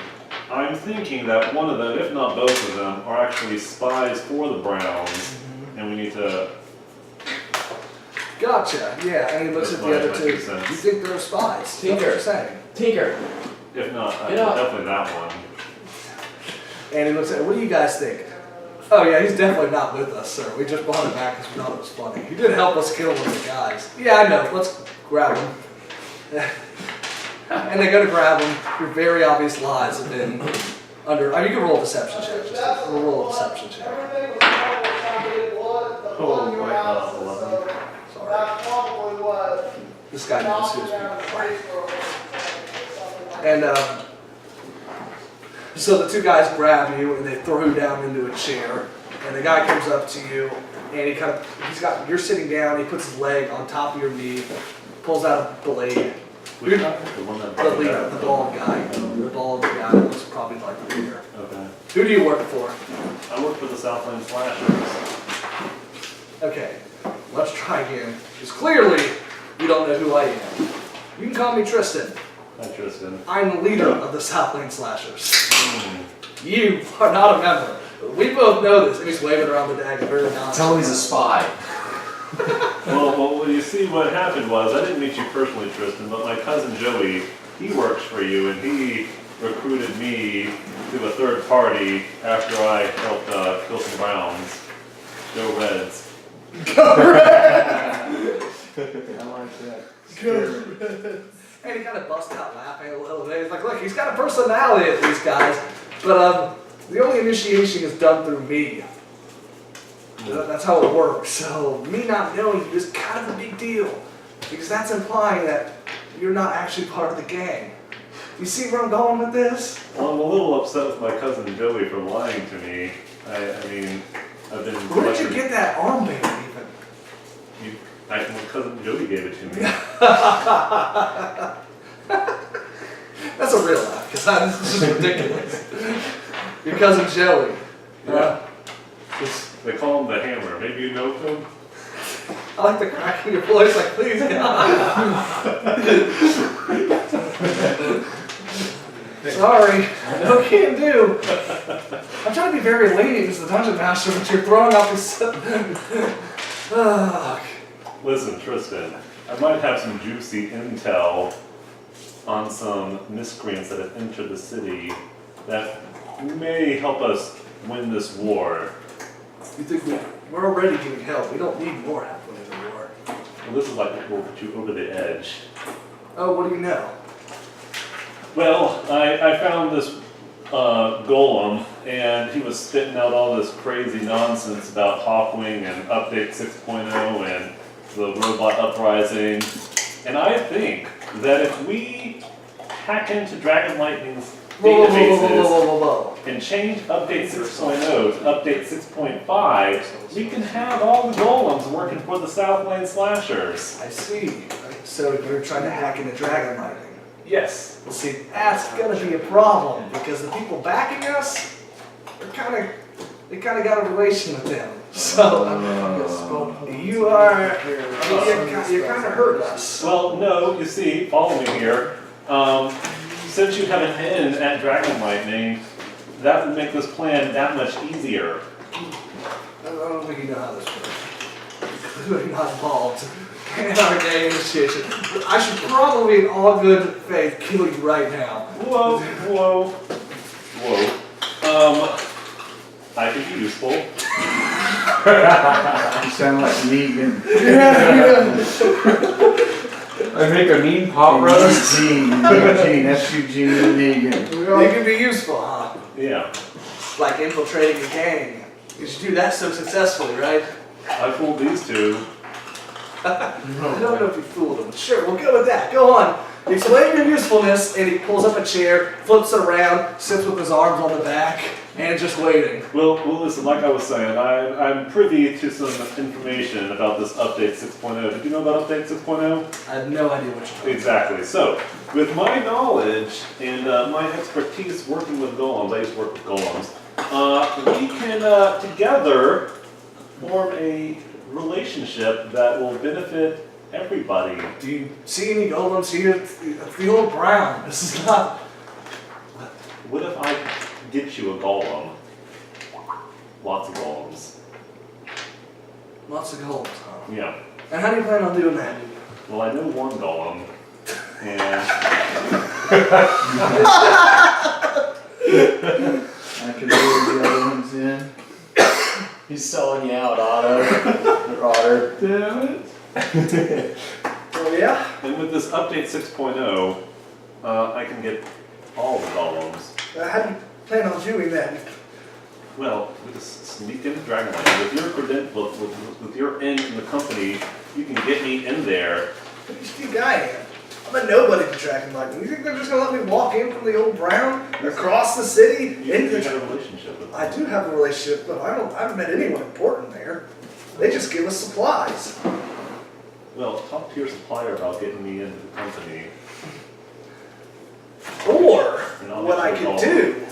I'm thinking that one of them, if not both of them, are actually spies for the Browns, and we need to. Gotcha. Yeah, and he looks That's at the other my two. two cents. You think they're spies? That's what Tinker. you're saying. Tinker. If not, Get up. definitely that one. And he looks at. What do you guys think? Oh yeah, he's definitely not with us, sir. We just brought him back because we thought it was funny. He did help us kill one of the guys. Yeah, I know. Let's grab him. And they go to grab him. Your very obvious lies have been under. I mean, you can roll a deception check. Just roll a deception check. Oh, boy, 11. Sorry. This guy knows who's people. And so the two guys grab you and they throw you down into a chair. And the guy comes up to you and you're sitting down. He puts his leg on top of your knee, pulls out a blade. Which guy? The one that. The leader, the bald guy. The bald guy that looks probably like the leader. Okay. Who do you work for? I work for the Southland Slashers. Okay, let's try again. Because clearly, you don't know who I am. You can call me Tristan. Hi, Tristan. I'm the leader of the Southland Slashers. You are not a member. We both know this. And he's waving around the dagger very nonchalant. Tell him he's a spy. Well, you see, what happened was, I didn't meet you personally, Tristan, but my cousin Joey, he works for you, and he recruited me to a third party after I helped kill some Browns. Go Reds. I like that. And he kind of busts out laughing a little bit. He's like, look, he's got a personality at these guys. But the only initiation is done through me. That's how it works. So me not knowing you is kind of a big deal. Because that's implying that you're not actually part of the gang. You see where I'm going with this? Well, I'm a little upset with my cousin Joey for lying to me. I mean, I've been... Where did you get that armband even? My cousin Joey gave it to me. That's a real laugh, because this is just ridiculous. Your cousin Joey. They call him the Hammer. Maybe you know him? I like the crack in your voice, like, please, God. Sorry, no can do. I'm trying to be very lenient as the dungeon master, but you're throwing out these. Listen, Tristan, I might have some juicy intel on some miscreants that have entered the city that may help us win this war. You think we're already getting help? We don't need more help winning the war. Well, this is like what will put you over the edge. Oh, what do you know? Well, I found this golem, and he was spitting out all this crazy nonsense about Hawkwing and Update 6.0 and the robot uprising. And I think that if we hack into Dragon Lightning's databases Whoa. and change Update 6.0 to Update 6.5, we can have all the golems working for the Southland Slashers. I see. So you're trying to hack into Dragon Lightning. Yes. Well, see, that's gonna be a problem because the people backing us, they kind of got a relation with them. So you're kind of hurting us. Well, no, you see, follow me here. Since you have an in at Dragon Lightning, that would make this plan that much easier. I don't think you know how this works. Clearly not involved in our gang initiation. I should probably, in all good faith, kill you right now. Whoa. I could be useful. You sound like Negan. I make a mean pop roast. Eugene, that's Eugene Negan. They can be useful, huh? Yeah. Like infiltrating a gang. You should do that so successfully, right? I fooled these two. I don't know if you fooled them. Sure, we'll go with that. Go on. Explain your usefulness, and he pulls up a chair, flips it around, sits with his arms on the back, and just waiting. Well, listen, like I was saying, I'm privy to some information about this Update 6.0. Did you know about Update 6.0? I have no idea what you're talking Exactly. So, with my knowledge and my expertise working with golems, I used to work with golems, we can together form a relationship that will benefit everybody. Do you see any golems here? It's the old Brown. This is not. What if I get you a golem? Lots of golems. Lots of golems, huh? Yeah. And how do you plan on doing that? Well, I know one golem, and I can lure the other ones in. He's selling you out, Otter. Damn it. Oh, yeah? And with this update 6.0, I can get all the golems. How do you plan on doing that? Well, we just sneak into Dragonland. With your with your end in the company, you can get me in there. Who do you think I am? I'm a nobody to Dragon Lightning. You think they're just gonna let me walk in from the old Brown across the city You into have a relationship with them. I do have a relationship, but I haven't met anyone important there. They just give us supplies. Well, talk to your supplier about getting me into the company. Or And I'll what I get you could a do.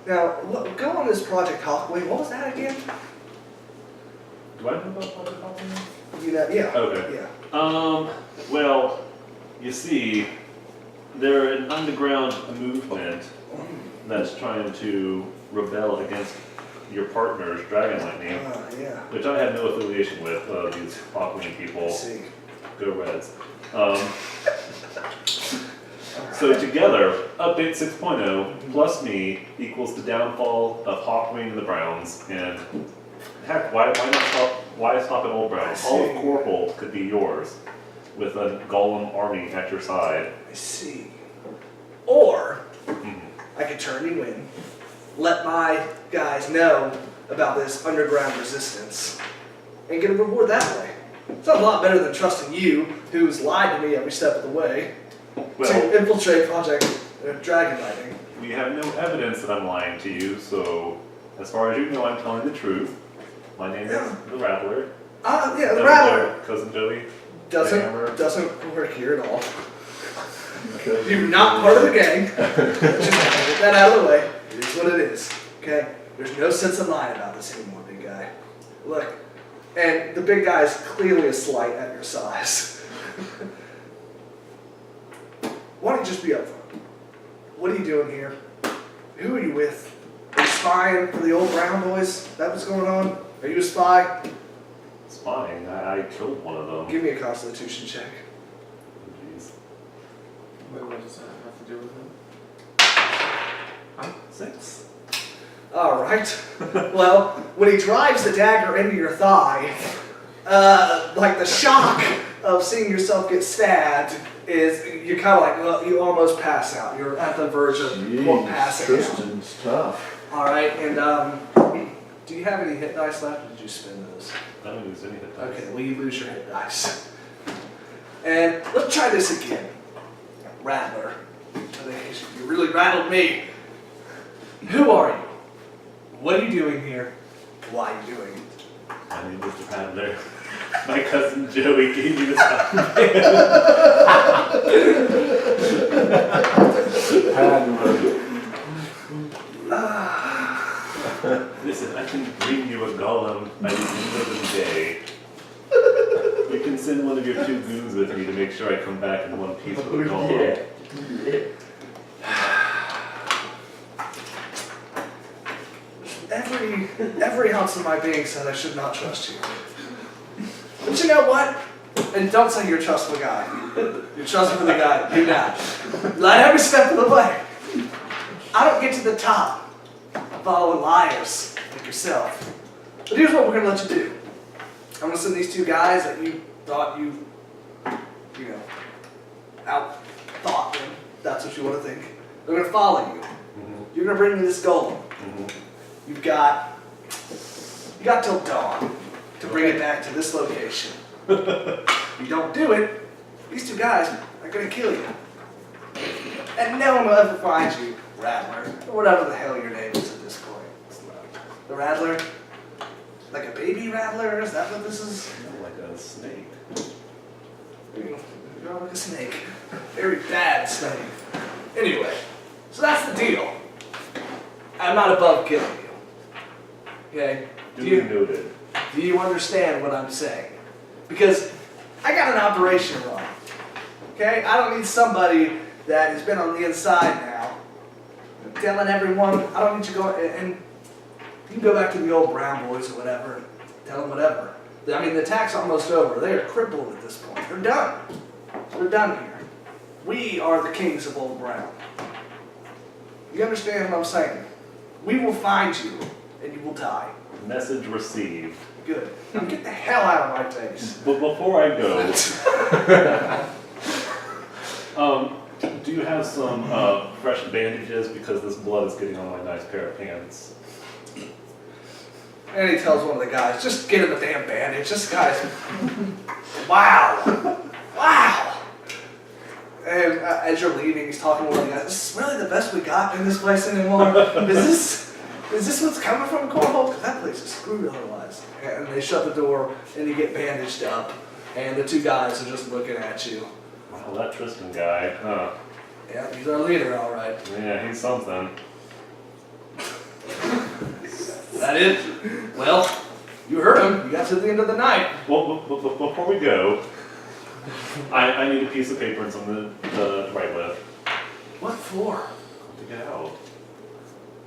Now, go on this Project Hawkwing. What was that again? Do I know about Project Hawkwing? You know, yeah. Okay. Yeah. Well, you see, they're an underground movement that's trying to rebel against your partners, Dragon Lightning, Yeah. which I have no affiliation with, these Hawkwing I people. see. Go Reds. So together, update 6.0 plus me equals the downfall of Hawkwing and the Browns, and heck, why stop at Old Brown? All of Corporal could be yours, with a Golem army at your side. I see. Or Mhm. I could turn you in, let my guys know about this underground resistance, and get a reward that way. It's a lot better than trusting you, who's lied to me every step of the way, Well, to infiltrate Project Dragon Lightning. we have no evidence that I'm lying to you, so as far as you know, I'm telling the truth. My name is the Rattler. Yeah, the Rattler Cousin Joey. Hammer. doesn't work here at all. You're not part of the gang. Just get that out of the way. It is what it is. Okay? There's no sense in lying about this anymore, big guy. Look, and the big guy is clearly a slight at your size. Why don't you just be upfront? What are you doing here? Who are you with? Are you spying for the old Brown boys? That what's going on? Are you a spy? Spying. I killed one of them. Give me a Constitution check. Jeez. Wait, what does that have to do with it? 6. All right. Well, when he drives the dagger into your thigh, like the shock of seeing yourself get stabbed is you're kind of like, well, you almost pass out. You're at the verge of passing out. Tristan's tough. All right, and do you have any hit dice left, or did you spend those? I don't lose any hit dice. Okay, well, you lose your hit dice. And let's try this again. Rattler. I think you really rattled me. Who are you? What are you doing here? Why are you doing it? My name is the Rattler. My cousin Joey gave me this Listen, I can bring you a golem by the end of the day. You can send one of your 2 goons with me to make sure I come back in one piece with the golem. Every ounce of my being said I should not trust you. But you know what? And don't say you're a trustful guy. You're trustful the guy. Do not. Lied every step of the way. I don't get to the top following liars like yourself. But here's what we're gonna let you do. I'm gonna send these 2 guys that you thought you know, out-thought them. That's what you want to think. They're gonna follow you. You're gonna bring me this golem. You've got till dawn to bring it back to this location. If you don't do it, these 2 guys are gonna kill you. And no one will ever find you, Rattler, or whatever the hell your name is at this point. The Rattler? Like a baby Rattler? Is that what this is? Like a snake. You're like a snake. Very bad snake. Anyway, so that's the deal. I'm not above killing you. Okay? Duly noted. Do you understand what I'm saying? Because I got an operation to run. Okay? I don't need somebody that has been on the inside now telling everyone. I don't need you going and you can go back to the old Brown boys or whatever. Tell them whatever. I mean, the attack's almost over. They are crippled at this point. They're done. We're done here. We are the kings of Old Brown. You understand what I'm saying? We will find you, and you will die. Message received. Good. Now get the hell out of my face. But before I go, do you have some fresh bandages because this blood is getting on my nice pair of pants? And he tells one of the guys, just get him a damn bandage. This guy's, wow, wow. And as you're leaving, he's talking to one of the guys, this is really the best we got in this place anymore. Is this what's coming from Cornhole? Because that place is screwed otherwise. And they shut the door, and you get bandaged up, and the two guys are just looking at you. Wow, that Tristan guy, huh? Yeah, he's our leader, all right. Yeah, he's something. That it? Well, you heard him. You got to the end of the night. Well, before we go, I need a piece of paper and something to write with. What for? To get out.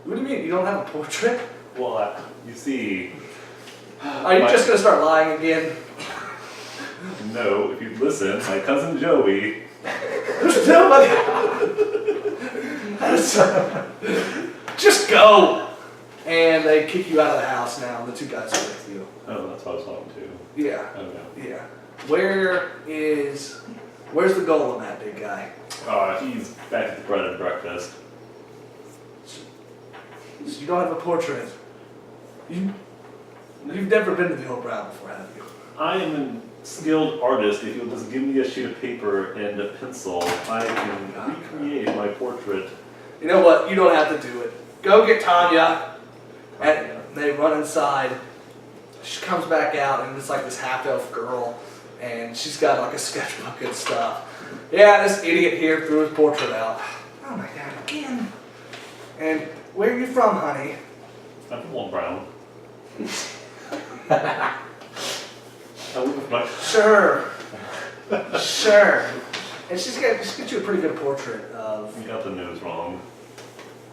What do you mean? You don't have a portrait? Well, you see, Are you just gonna start lying again? no, if you listen, my cousin Joey, There's nobody. Just go. And they kick you out of the house now. And the two guys are with you. oh, that's what I was talking to. Yeah, Okay. yeah. Where's the golem at, big guy? He's back at the bread and breakfast. So you don't have a portrait. You've never been to the Old Brown before, have you? I am a skilled artist. If you'll just give me a sheet of paper and a pencil, I can recreate my portrait. You know what? You don't have to do it. Go get Tanya. And they run inside. She comes back out, and it's like this half-elf girl, and she's got like a sketchbook and stuff. Yeah, this idiot here threw his portrait out. Oh my God, again. And where are you from, honey? I'm from Old Brown. I live with my. Sure. Sure. And she's got you a pretty good portrait of. You got the nose wrong.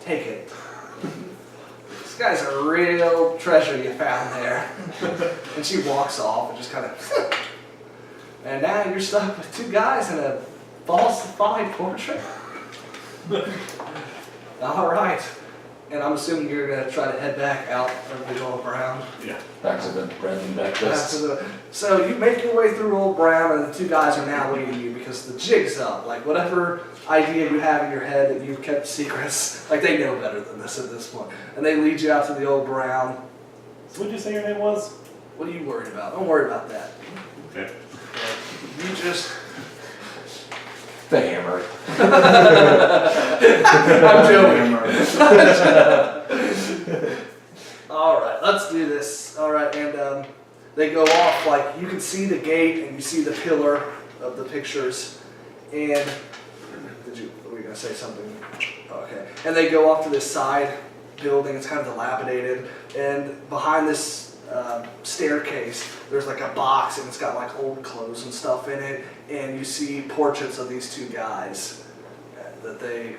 Take it. This guy's a real treasure you found there. And she walks off and just kind of. And now you're stuck with two guys in a falsified portrait. All right. And I'm assuming you're gonna try to head back out of the Old Brown. Yeah. Back to the bread and Back breakfast. to the, so you make your way through Old Brown, and the two guys are now leading you because the jig's up. Like whatever idea you have in your head that you've kept secrets, like they know better than this at this point. And they lead you out to the Old Brown. So what did you say your name was? What are you worried about? Don't worry about that. Okay. You just. The hammer. I'm joking. All right, let's do this. All right, and they go off like you can see the gate and you see the pillar of the pictures. And were you gonna say something? Okay. And they go off to this side building. It's kind of dilapidated, and behind this staircase, there's like a box, and it's got like old clothes and stuff in it. And you see portraits of these two guys that they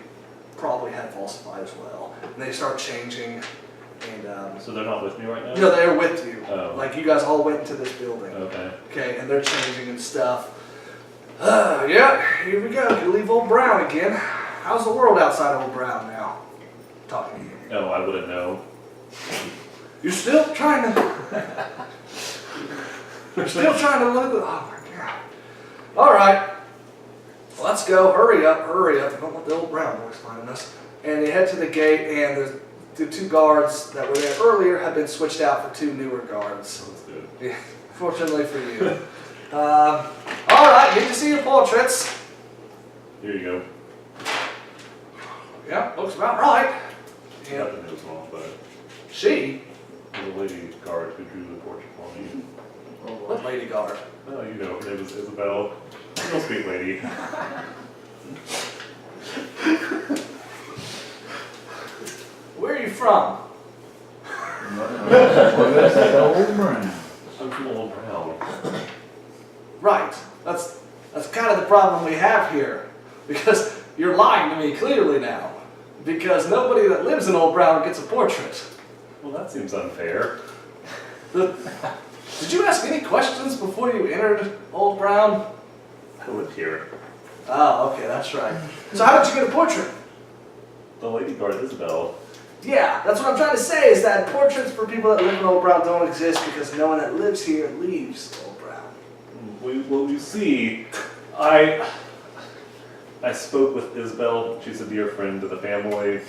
probably had falsified as well. And they start changing, and So they're not with me right now? no, they're with you. Oh. Like you guys all went into this building. Okay. Okay, and they're changing and stuff. Yeah, here we go. You leave Old Brown again. How's the world outside Old Brown now? Talking to you. No, I wouldn't know. You're still trying to. You're still trying to look. Oh my God. All right. Let's go. Hurry up. Hurry up. Don't let the Old Brown boys find us. And they head to the gate, and the two guards that were there earlier have been switched out for two newer guards. That's good. Yeah, fortunately for you. All right. Get to see your portraits. Here you go. Yeah, looks about right. You Yeah. got the nose wrong, but She. the lady guard who drew the portrait for me. What lady guard? Oh, you know, her name is Isabel. Real sweet lady. Where are you from? Old Brown. I'm from Old Brown. Right. That's kind of the problem we have here. Because you're lying to me clearly now. Because nobody that lives in Old Brown gets a portrait. Well, that seems unfair. Did you ask any questions before you entered Old Brown? I live here. Oh, okay, that's right. So how did you get a portrait? The lady guard, Isabel. Yeah, that's what I'm trying to say, is that portraits for people that live in Old Brown don't exist because no one that lives here leaves Old Brown. Well, you see, I spoke with Isabel. She's a dear friend of the family,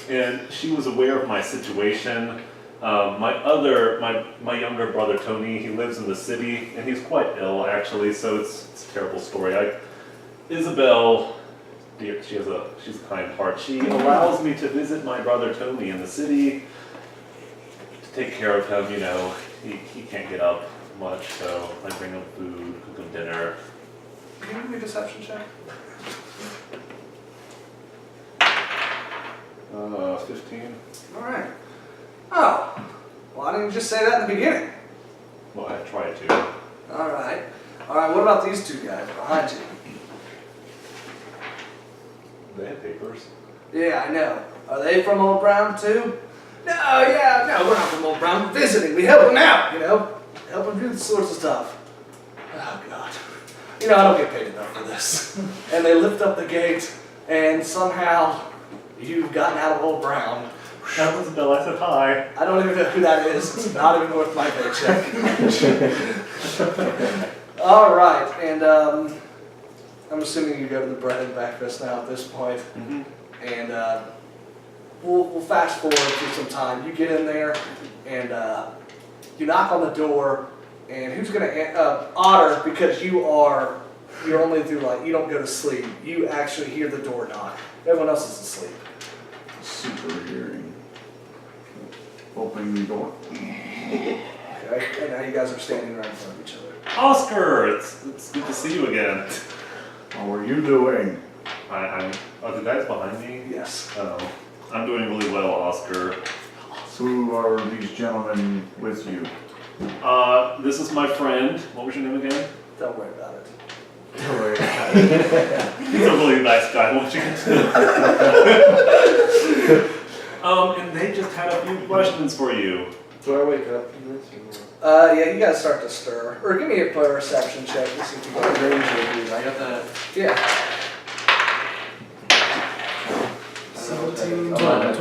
and she was aware of my situation. My younger brother Tony, he lives in the city, and he's quite ill actually. So it's a terrible story. Isabel, dear, she's a kind heart. She allows me to visit my brother Tony in the city to take care of him. You know, he can't get up much, so I bring him food, cook him dinner. Can you give me a deception check? 15. Alright. Oh. Why didn't you just say that in the beginning? Well, I tried to. Alright. Alright, what about these two guys behind you? They have papers. Yeah, I know. Are they from Old Brown too? No, we're not from Old Brown. We're visiting. We help them out, you know? Help them do this sorts of stuff. Oh, God. You know, I don't get paid enough for this. And they lift up the gate, and somehow you've gotten out of Old Brown. That was Bill. I said hi. I don't even know who that is. It's not even worth my paycheck. All right, and I'm assuming you go to the bread and breakfast now at this point. Mm-hmm. And we'll fast forward through some time. You get in there, and you knock on the door. And who's gonna Otter? Because you're only through you don't go to sleep. You actually hear the door knock. Everyone else is asleep. Super hearing. Opening the door. Okay, and now you guys are standing right in front of each other. Oscar, it's good to see you again. How are you doing? Are the guys behind me? Yes. Oh, I'm doing really well, Oscar. Who are these gentlemen with you? This is my friend. What was your name again? Don't worry about it. He's a really nice guy. Won't you get to know? And they just had a few questions for you. Do I wake up in this or Yeah, you guys start to stir. Or give me a perception check. Let's see if you what? got What range are these? I got that. Yeah. 17, 11.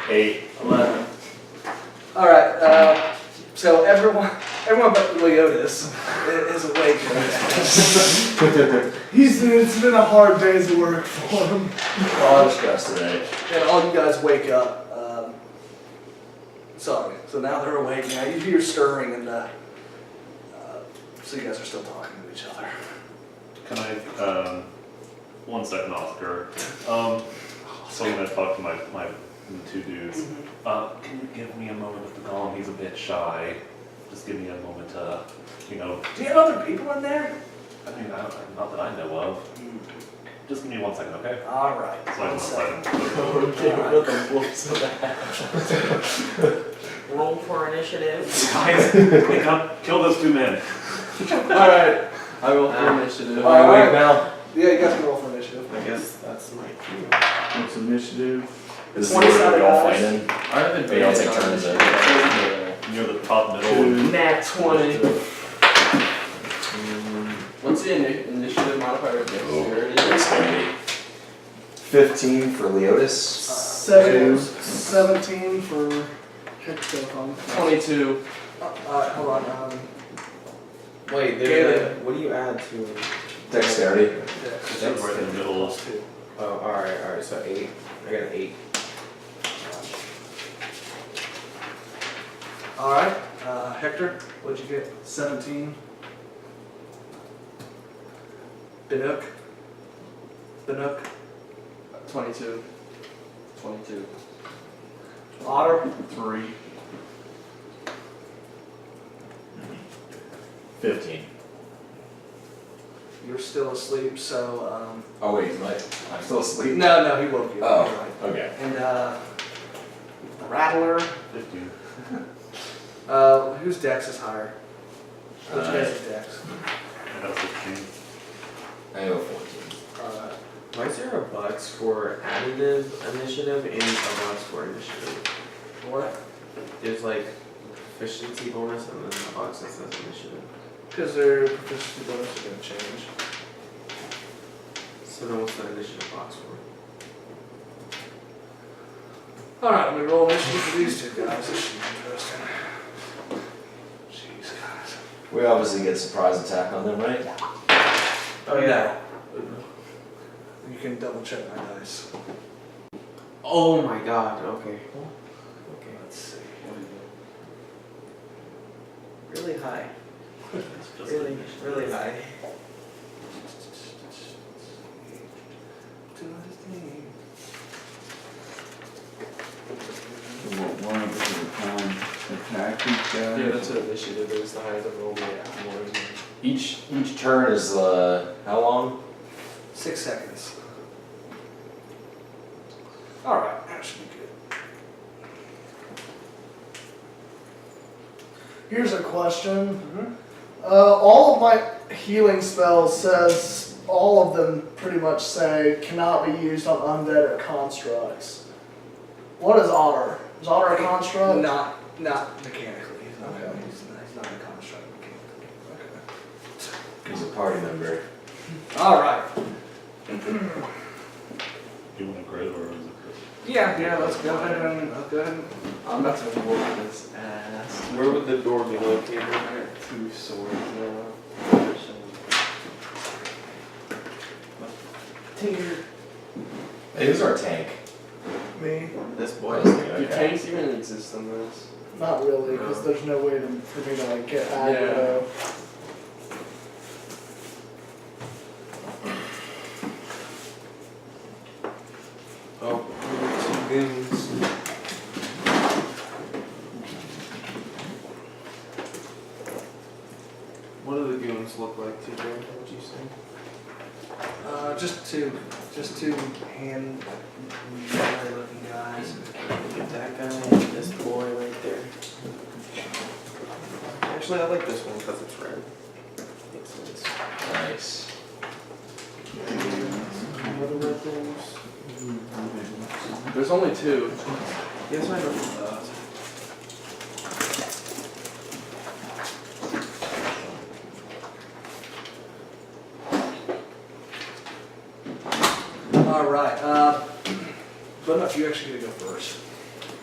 8. 11. All right. So everyone but Leotis is awake. It's been a hard day's work for him. A lot of stress today. And all you guys wake up. Sorry. So now they're awake. Now you hear stirring, and so you guys are still talking to each other. Can I, 1 second, Oscar. So I'm gonna talk to my the two dudes. Can you give me a moment with the golem? He's a bit shy. Just give me a moment to, Do you have other people in there? I mean, not that I know of. Just give me 1 second, okay? All right. So I 1 1 second. second. Roll for initiative. Guys, kill those 2 men. Alright. I roll for initiative. All right. now? Yeah, you guys can roll for initiative. I guess that's my cue. What's initiative? This is 20 where we all sided fight in. I have We all advantage take on turns initiative. Near the top middle. Nat 20. What's the initiative modifier? Dexterity? Dexterity. 15 for Leotis. 17 for Hextocon. 22. Hold on. Wait, Galen. what do you add to? Dexterity. That's right in the middle. +2. Oh, alright, so 8. I got an 8. All right. Hector, what'd you get? 17. Binook. 22. 22. Otter. 3. 15. You're still asleep, so Oh wait, I'm still asleep? no, he woke you up. Oh, You're right. okay. And Rattler. 15. Whose dex is higher? What's your guys' dex? I got 16. I have a 14. Why is there a box for additive initiative and a box for initiative? What? There's like proficiency bonus and then a box that says initiative. Because their proficiency bonus are going to change. So then what's the initiative box for? Alright, I'm gonna roll initiative for these two guys. This should be interesting. Jeez, guys. We obviously get surprise attack on them, right? Oh yeah. You can double check my dice. Oh my god, okay. Okay. Let's see. Really high. It's just Really, really high. One of us at a time attack these guys. Yeah, that's what initiative is, the higher the roll, the more. Each turn is how long? 6 seconds. Alright, that should be good. Here's a question. All of my healing spells says, all of them pretty much say cannot be used on undead or constructs. What is Otter? Is Otter a construct? Not mechanically. He's not, he's not a construct mechanically. He's a party member. Alright. You want a crit or is it crit? Yeah, let's go ahead and I'm about to whoop this ass. Where would the door be located? I got 2 swords now. Tinker. Hey, who's our tank? Me? This boy. Okay. Do tanks even exist on this? Not really, because there's no way for me to like get aggro. Oh, 2 goons. What do the goons look like to you? What would you say? just two hand melee looking guys. Get that guy and this boy right there. Actually, I like this one because it's red. Makes sense. Nice. Any other red things? There's only 2. Yes, I know. Alright, but if you actually gonna go first.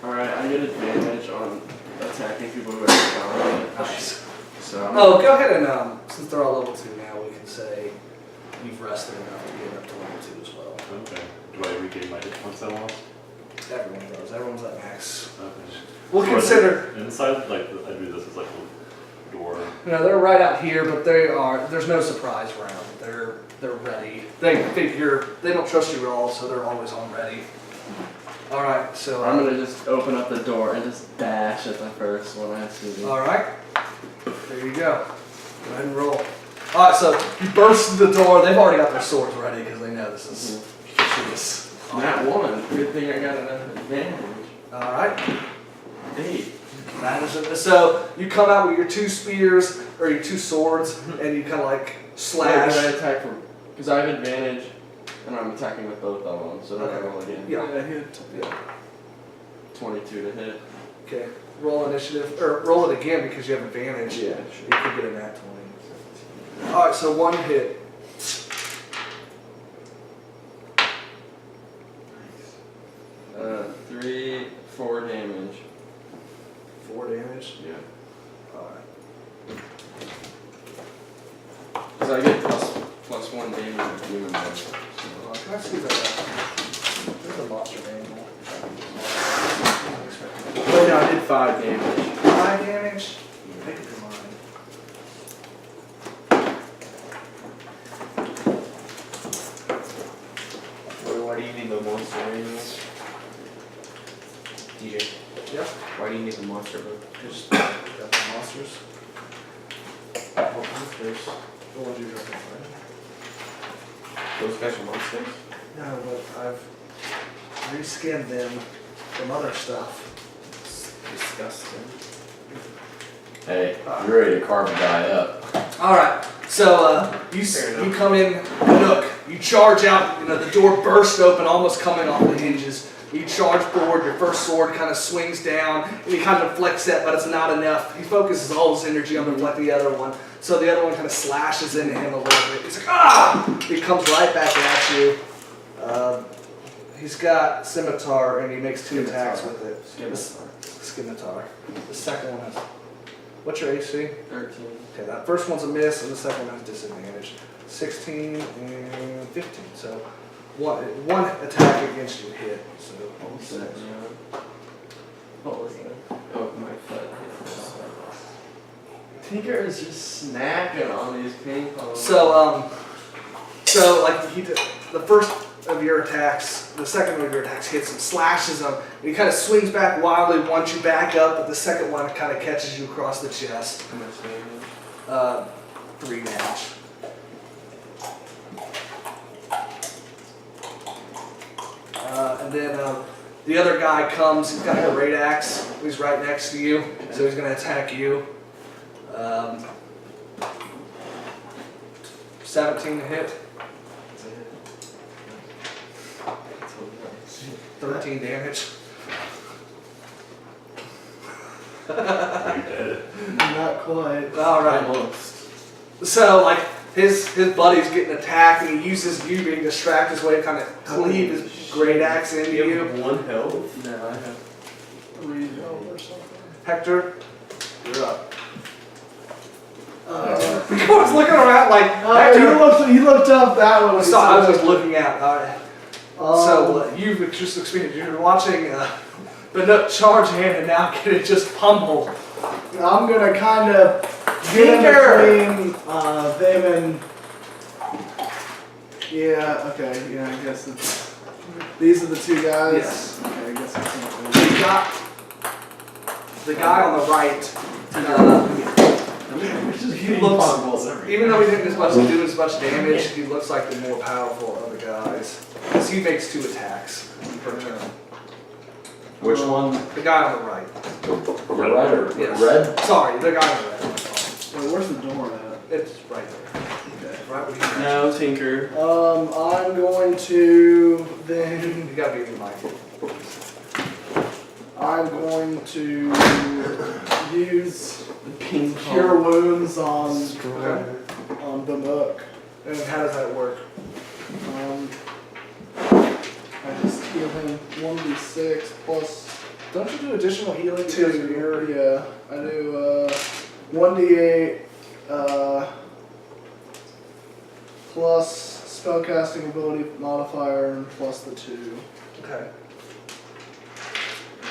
Alright, I get advantage on attacking people who are down. Nice. So I'm Oh, go ahead and, since they're all level 2 now, we can say you've rested enough to get up to level 2 as well. Okay. Do I regain my hit points I lost? Everyone does, everyone's at max. Okay. We'll So is consider, it inside, like, I do this as like a door. they're right out here, but there's no surprise round. They're ready. They don't trust you at all, so they're always on ready. Alright, so. I'm gonna just open up the door and just dash at the first one I see. Alright. There you go. Go ahead and roll. Alright, so you burst through the door. They've already got their swords ready because they know this is vicious. Not 1. Good thing I got an advantage. Alright. 8. That is it. So you come out with your 2 spears or your 2 swords and you kind of like slash. Did I attack from? Because I have advantage and I'm attacking with both of them, so then I roll again. Yeah. 22 to hit. Okay. Roll initiative, or roll it again because you have advantage. Yeah, You could get a nat 20. Alright, so 1 hit. sure. 3, 4 damage. 4 damage. Yeah. Alright. Because I get plus 1 damage with human damage. So. Can I see the, there's a monster manual. Oh no, I did 5 damage. 5 damage? Make up your mind. Why do you need the monster manual? DJ, Yep. why do you need the monster book? Just got the monsters. What monsters? The ones you're looking for. Those guys are monsters? No, but I've reskinned them from other stuff. It's disgusting. Hey, you're ready to carve a guy up. Alright, so you come in, look, you charge out, the door bursts open, almost coming off the hinges. You charge forward, your first sword kind of swings down, and he kind of deflects it, but it's not enough. He focuses all his energy on deflecting the other one, so the other one kind of slashes into him a little bit. He's like, ah! He comes right back at you. He's got scimitar and he makes 2 attacks Scimitar. with it. Scimitar. Scimitar. The second one has. What's your AC? 13. Okay, that first one's a miss and the second one has disadvantage. 16 and 15. So one attack against you hit. So What was that? What was that? Oh, my foot. Tinker is just snacking on these ping pong. So like he did, the first of your attacks, the second of your attacks hits him, slashes him, and he kind of swings back wildly, wants you back up, but the second one kind of catches you across the chest. How much damage? 3 damage. And then the other guy comes, he's got a great axe, he's right next to you, so he's going to attack you. 17 to hit, 13 damage. Are you dead? Not quite. Alright, Almost. so like his buddy's getting attacked and he uses you to distract his way to kind of cleave his great axe into you. 1 health? No, I have. 3 health or something. Hector, you're up. Uh, I was looking around like, Hector. he looked up that one. So I was just looking at. So Um, you've just experienced. You're watching the nut charge in and now get it just pummeled. I'm gonna kind of get Tinker! in between them and. Yeah. Okay. Yeah. I guess it's. These are the 2 guys. Yes. Okay. I guess it's not You got the guy on the right. He looks, even though he didn't do as much damage, he looks like the more powerful of the guys. Because he makes 2 attacks per turn. Which one? The guy on the right. Red or Yes. red? Sorry, the guy on the right. Wait, where's the door at? It's right there. Okay. Right where you No, Tinker. I'm going to then. You gotta be in the mic. I'm going to use The ping pong. Cure Wounds on Okay. the Nook. And how does that work? I just heal him 1d6 plus Don't you do additional healing because 2. of your... Yeah, I do 1d8 plus spellcasting ability modifier and plus the 2. Okay.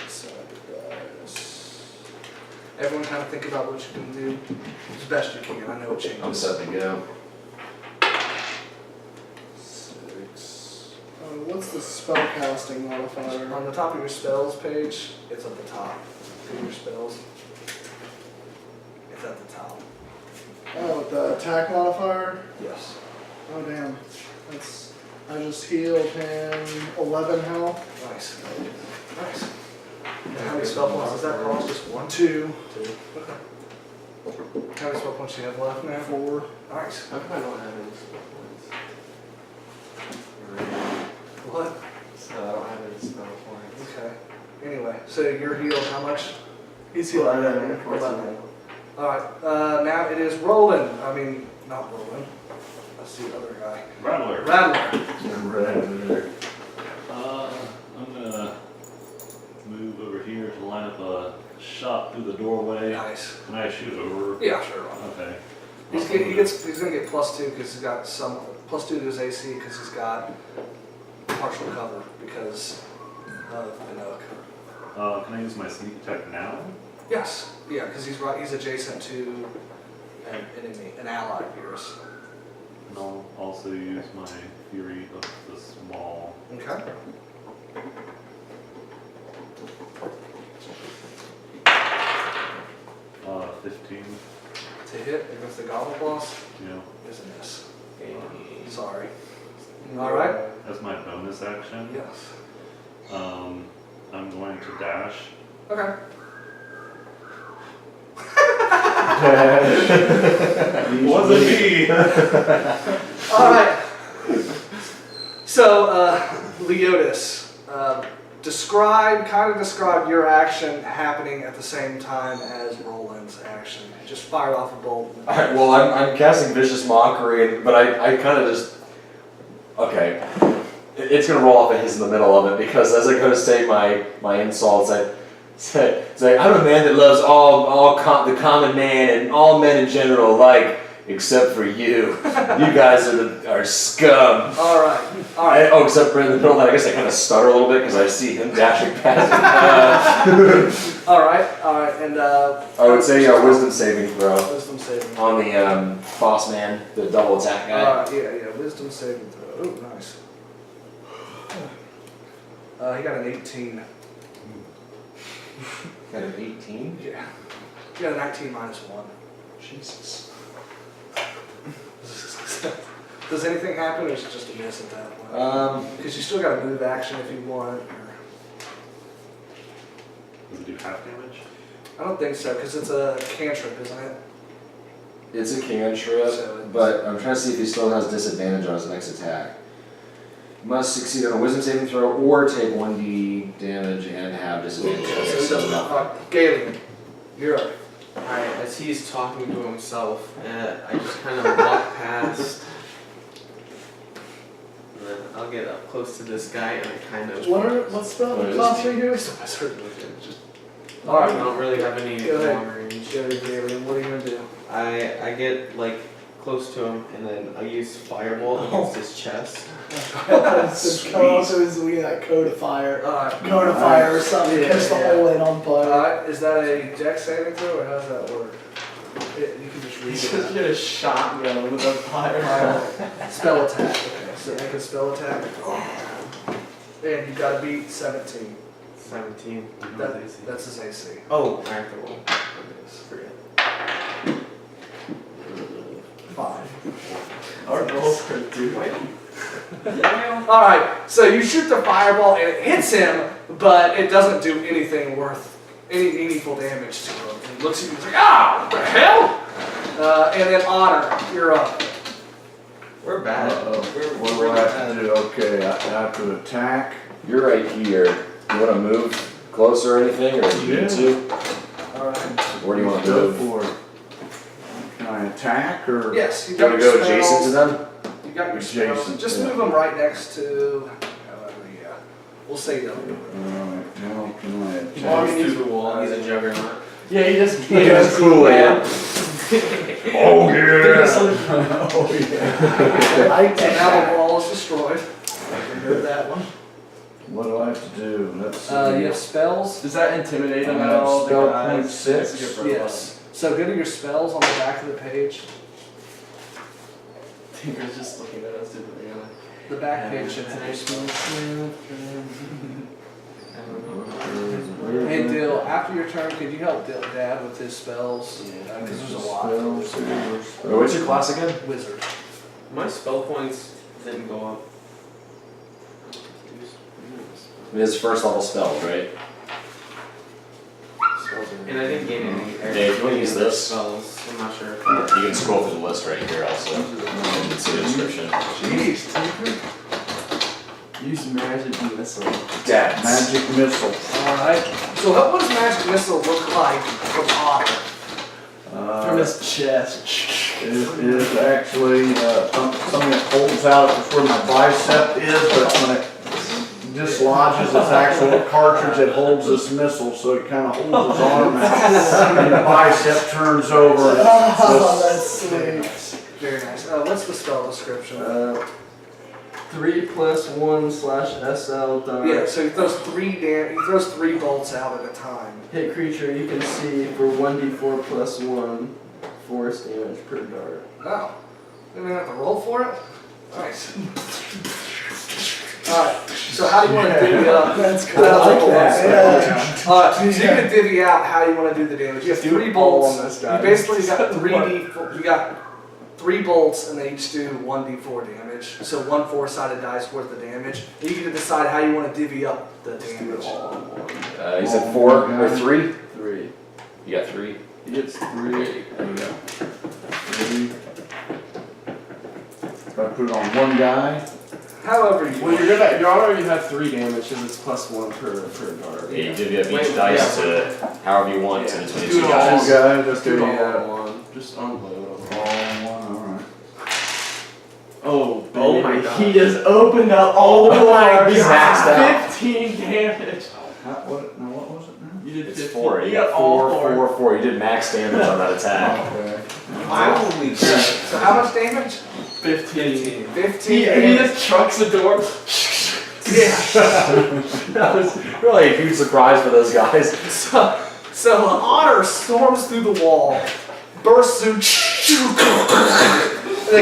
So guys. Everyone kind of think about what you can do as best you can. I know it changes. I'm set to go. 6. What's the spellcasting modifier? On the top of your spells page, it's at the top. Go to your spells. It's at the top. Oh, with the attack modifier? Yes. Oh damn. That's I just healed him 11 health. Nice. Nice. And how many spell points does that cost? Just 1? 2, 2. Okay. How many spell points do you have left now? 4. Nice. How come I don't have any spell points? What? So I don't have any spell points. Okay. Anyway, so you're healed how much? He's healed 11. 11. Alright, now it is Roland. I mean, not Roland. That's the other guy. Rattler. Rattler. I'm gonna move over here to line up a shot through the doorway. Nice. Can I shoot over? Yeah, sure. Okay. He's gonna get +2 because he's got some +2 to his AC because he's got partial cover because of the Nook. Can I use my sneak attack now? Yes, yeah, because he's adjacent to an enemy, an ally of yours. And I'll also use my Fury of the Small. Okay. Uh, 15. To hit against the Goblin Boss You know, is a miss. Sorry. All right. as my bonus action, Yes. I'm going to dash. Okay. Wasn't me. All right. So, Leotis, describe your action happening at the same time as Roland's action. Just fire off a bolt. Alright, well, I'm casting Vicious Mockery, but I kind of just. Okay. it's gonna roll off of his in the middle of it because as I go to say my insults, I say it's like I'm a man that loves the common man and all men in general, like except for you. You guys are scum. All right, all right. Oh, except for in the middle of that, I guess I kind of stutter a little bit because I see him dashing past. All right, and I would say wisdom saving throw wisdom saving. on the boss man, the double attack guy. Yeah, wisdom saving throw. Oh, nice. He got an 18. Got an 18. Yeah. He got a 19 minus 1. Jesus. Does anything happen, or is it just a miss at that point? Because you still got a move action if you want. Does it do half damage? I don't think so, because it's a cantrip, isn't it? It's a cantrip, So but I'm trying to see if he still has disadvantage on his next attack. Must succeed on a wisdom saving throw or take 1d damage and have disadvantage. So Okay, he so doesn't. no. Galen, you're up. Alright, as he's talking to himself, I just kind of walk past. And then I'll get up close to this guy and I kind of. What spell class are you doing? All I right, don't really have any Go ahead. long range. Galen, what are you gonna do? I get like close to him and then I use fireball against his chest. So come up to his codifier. Alright. Codifier or something, Yeah, catch the yeah. whole in on fire. Alright, is that a dex saving throw, or how does that work? You can just read it. get a shotgun with a fire. Spell attack, okay, so make a spell attack. And you gotta beat 17. 17. That's his AC. Oh, I have to roll. Forget. 5. Our goals are due. Alright, so you shoot the fireball and it hits him, but it doesn't do anything worth any meaningful damage to him. He looks at you and he's like, ah, what the hell? And then Otter, you're up. We're bad. What do I have to do? Okay, I have to attack. You're right here. You want to move closer or anything, or do you need to? Alright. Where do you want to Go move? for it. Can I attack or? Yes, you You want got to your go adjacent to spells. them? You got your spells. Adjacent, Just yeah. move them right next to, yeah. We'll say them. Alright, now can I He attack? walks through the wall. He's a juggernaut. Yeah, he just Yeah, that's cool, yeah. Oh yeah! Oh yeah. I And take now the that. wall is destroyed. Remove that one. What do I have to do? Let's see. You have spells? Does that intimidate him I at have all? spell The guys? point 6. That's a good for Yes. So go to your spells on the back of the page. Tinker's just looking at us. Dude, we're gonna- The back page should have your spells. Hey Dill, after your turn, could you help Dad with his spells? Because there's a lot. Oh, what's your class again? Wizard. My spell points didn't go up. It is first level spells, right? And I didn't gain any. Dave, you wanna use this? Spells. I'm not sure. You can scroll through the list right here also. You can see the description. Jeez, Tinker. Use magic missile. Dads. Magic missile. Alright. So what does Magic Missile look like from Otter? From his chest. It is actually something that holds out where my bicep is, but when it dislodges its actual cartridge, it holds this missile, so it kind of holds his arm out. And the bicep turns over. And Oh, that's Very sweet. nice. Very nice. What's the spell description? 3+1/SL dart. Yeah, so he throws he throws 3 bolts out at a time. Hit creature you can see for 1d4 plus 1 force damage per dart. Oh. Didn't even have to roll for it? Nice. Alright, so how do you want to divvy up? That's cool. I like Cool. that. Yeah. Alright, so you're gonna divvy out how you want to do the damage. You have 3 bolts. this You basically got 3d4. You got 3 bolts, and they each do 1d4 damage. So 1 4-sided dice worth of damage. And you get to decide how you want to divvy up the damage. You said 4 or 3? 3. You got 3? He gets 3. There you go. If I put it on one guy, However you Well, want. you already have 3 damage because it's +1 per dart. Yeah, you divvy up each Wait, dice yeah. to however you want Yeah, to between the do 2 it all. guys. two guys, Let's do it okay, all in one. Just unload them. all one, alright. Oh, Oh baby. my god. He just opened up all the bars. He's maxed out. 15 damage. What was it now? You did It's 15. 4. You got all 4. You did max damage on that attack. Okay. Holy crap. So how much damage? 15. 15 He damage. just trucks the door. Yeah. That was really a huge surprise for those guys. So Otter storms through the wall, bursts through, and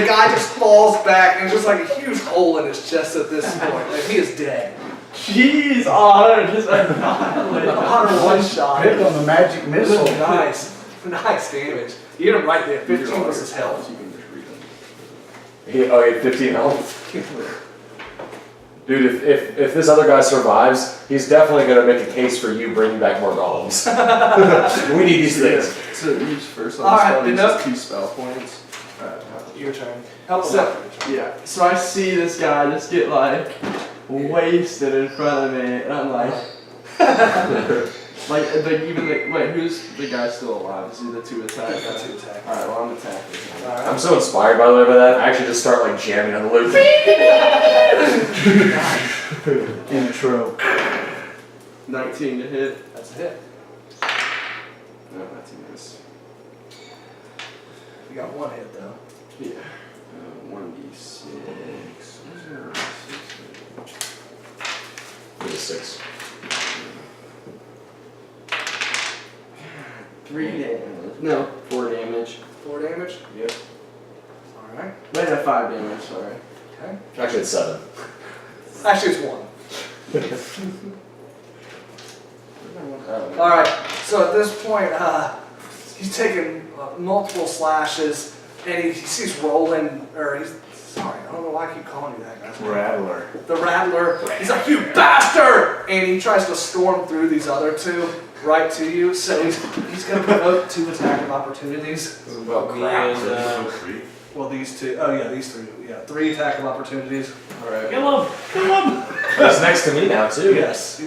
the guy just falls back, and there's just like a huge hole in his chest at this point. Like he is dead. Jeez, Otter just annihilated. Otter one shot. Hit on the magic missile. Nice damage. You hit him right there. 15 was his health. You can just read them. He had 15 health. Dude, if this other guy survives, he's definitely gonna make a case for you bringing back more golems. We need these things. So each first All right, spell enough. uses 2 spell points. Your turn. Help him So, out. yeah, so I see this guy just get like wasted in front of me, and I'm like, wait, who's the guy still alive? Is he the 2 attack? He's got 2 attack. Alright, well, I'm attacking. Alright. I'm so inspired by the way by that. I actually just start like jamming on the loop. Intro. 19 to hit. That's a hit. No, that's a miss. You got 1 hit though. Yeah. 1d6. It was 6. 3 damage. No, 4 damage. 4 damage. Yep. Alright. Wait, no, 5 damage, sorry. Okay. Actually, it's 7. Actually, it's 1. Oh, Alright, so at this point, he's taking multiple slashes, and he sees Roland, or he's, sorry, I don't know why I keep calling you that, guys. Rattler. The Rattler, he's like, you bastard! And he tries to storm through these other 2 right to you, so he's gonna provoke 2 attack of opportunities. Oh Me crap. and, Well, these 2, oh yeah, these 3, yeah, 3 attack of opportunities. Alright. Kill him! Kill him! He's next to me now too. Yes.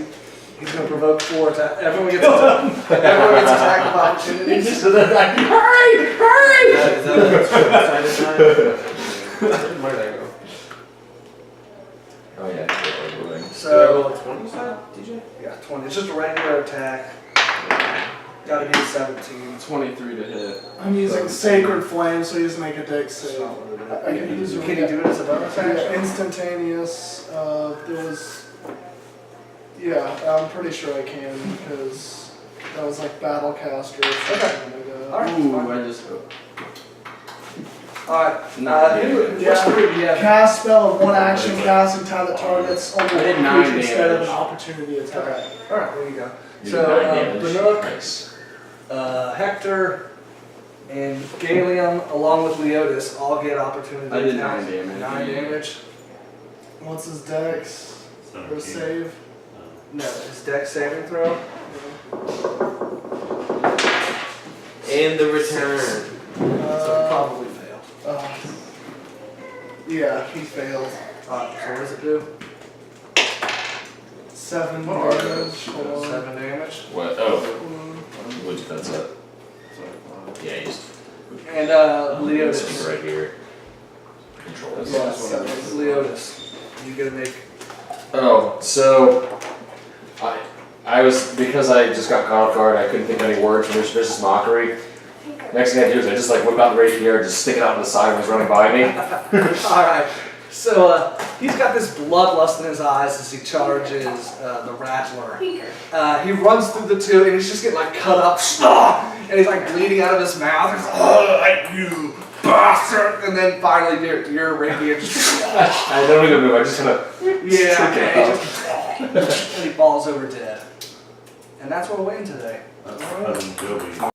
He's gonna provoke 4 attack, everyone gets attack of opportunities. Hurry! Hurry! is that a two-sided die? Where did I go? Oh yeah. Did I roll So, a 20 side, DJ? yeah, 20, it's just a regular attack. Gotta be a 17. 23 to hit. I'm using Sacred Flame, so he doesn't make a dex save. I can use Can you do it as a bonus Yeah, action? instantaneous. There was. Yeah, I'm pretty sure I can because that was like Battlecaster or something like that. Alright. Ooh, I just. Alright, Nine who, Yeah. which 3 do you have? Cast spell of 1 action, cast and time that targets only I did 1 9 creature instead of an damage. opportunity attack. Alright, there you go. You So, did 9 damage. Bannock, Nice. Hector, and Galium, along with Leotis, all get opportunity I did attacks. 9 damage. 9 damage. What's his dex? Or 17. save? No, his dex saving throw. And the return. So probably fail. Yeah, he failed. Alright, so what does it do? 7 What are damage. those? Hold on. 7 damage. What? Oh, Mm, what defense up? Yeah, you just And this Leotis. one right here. Control this. Yeah, so Leotis. You gotta make. Oh, so I was because I just got caught off guard. I couldn't think of any words. There's this mockery. Next thing I do is I just like whip out the rapier, just stick it out on the side when he's running by me. Alright, so he's got this bloodlust in his eyes as he charges the Rattler. He runs through the 2 and he's just getting like cut up, and he's like bleeding out of his mouth. He's like, oh, you bastard! And then finally your rapier just, I don't even move. I just kind of yeah, stick it and out. and he falls over dead. And that's what we'll win today. That's Joey.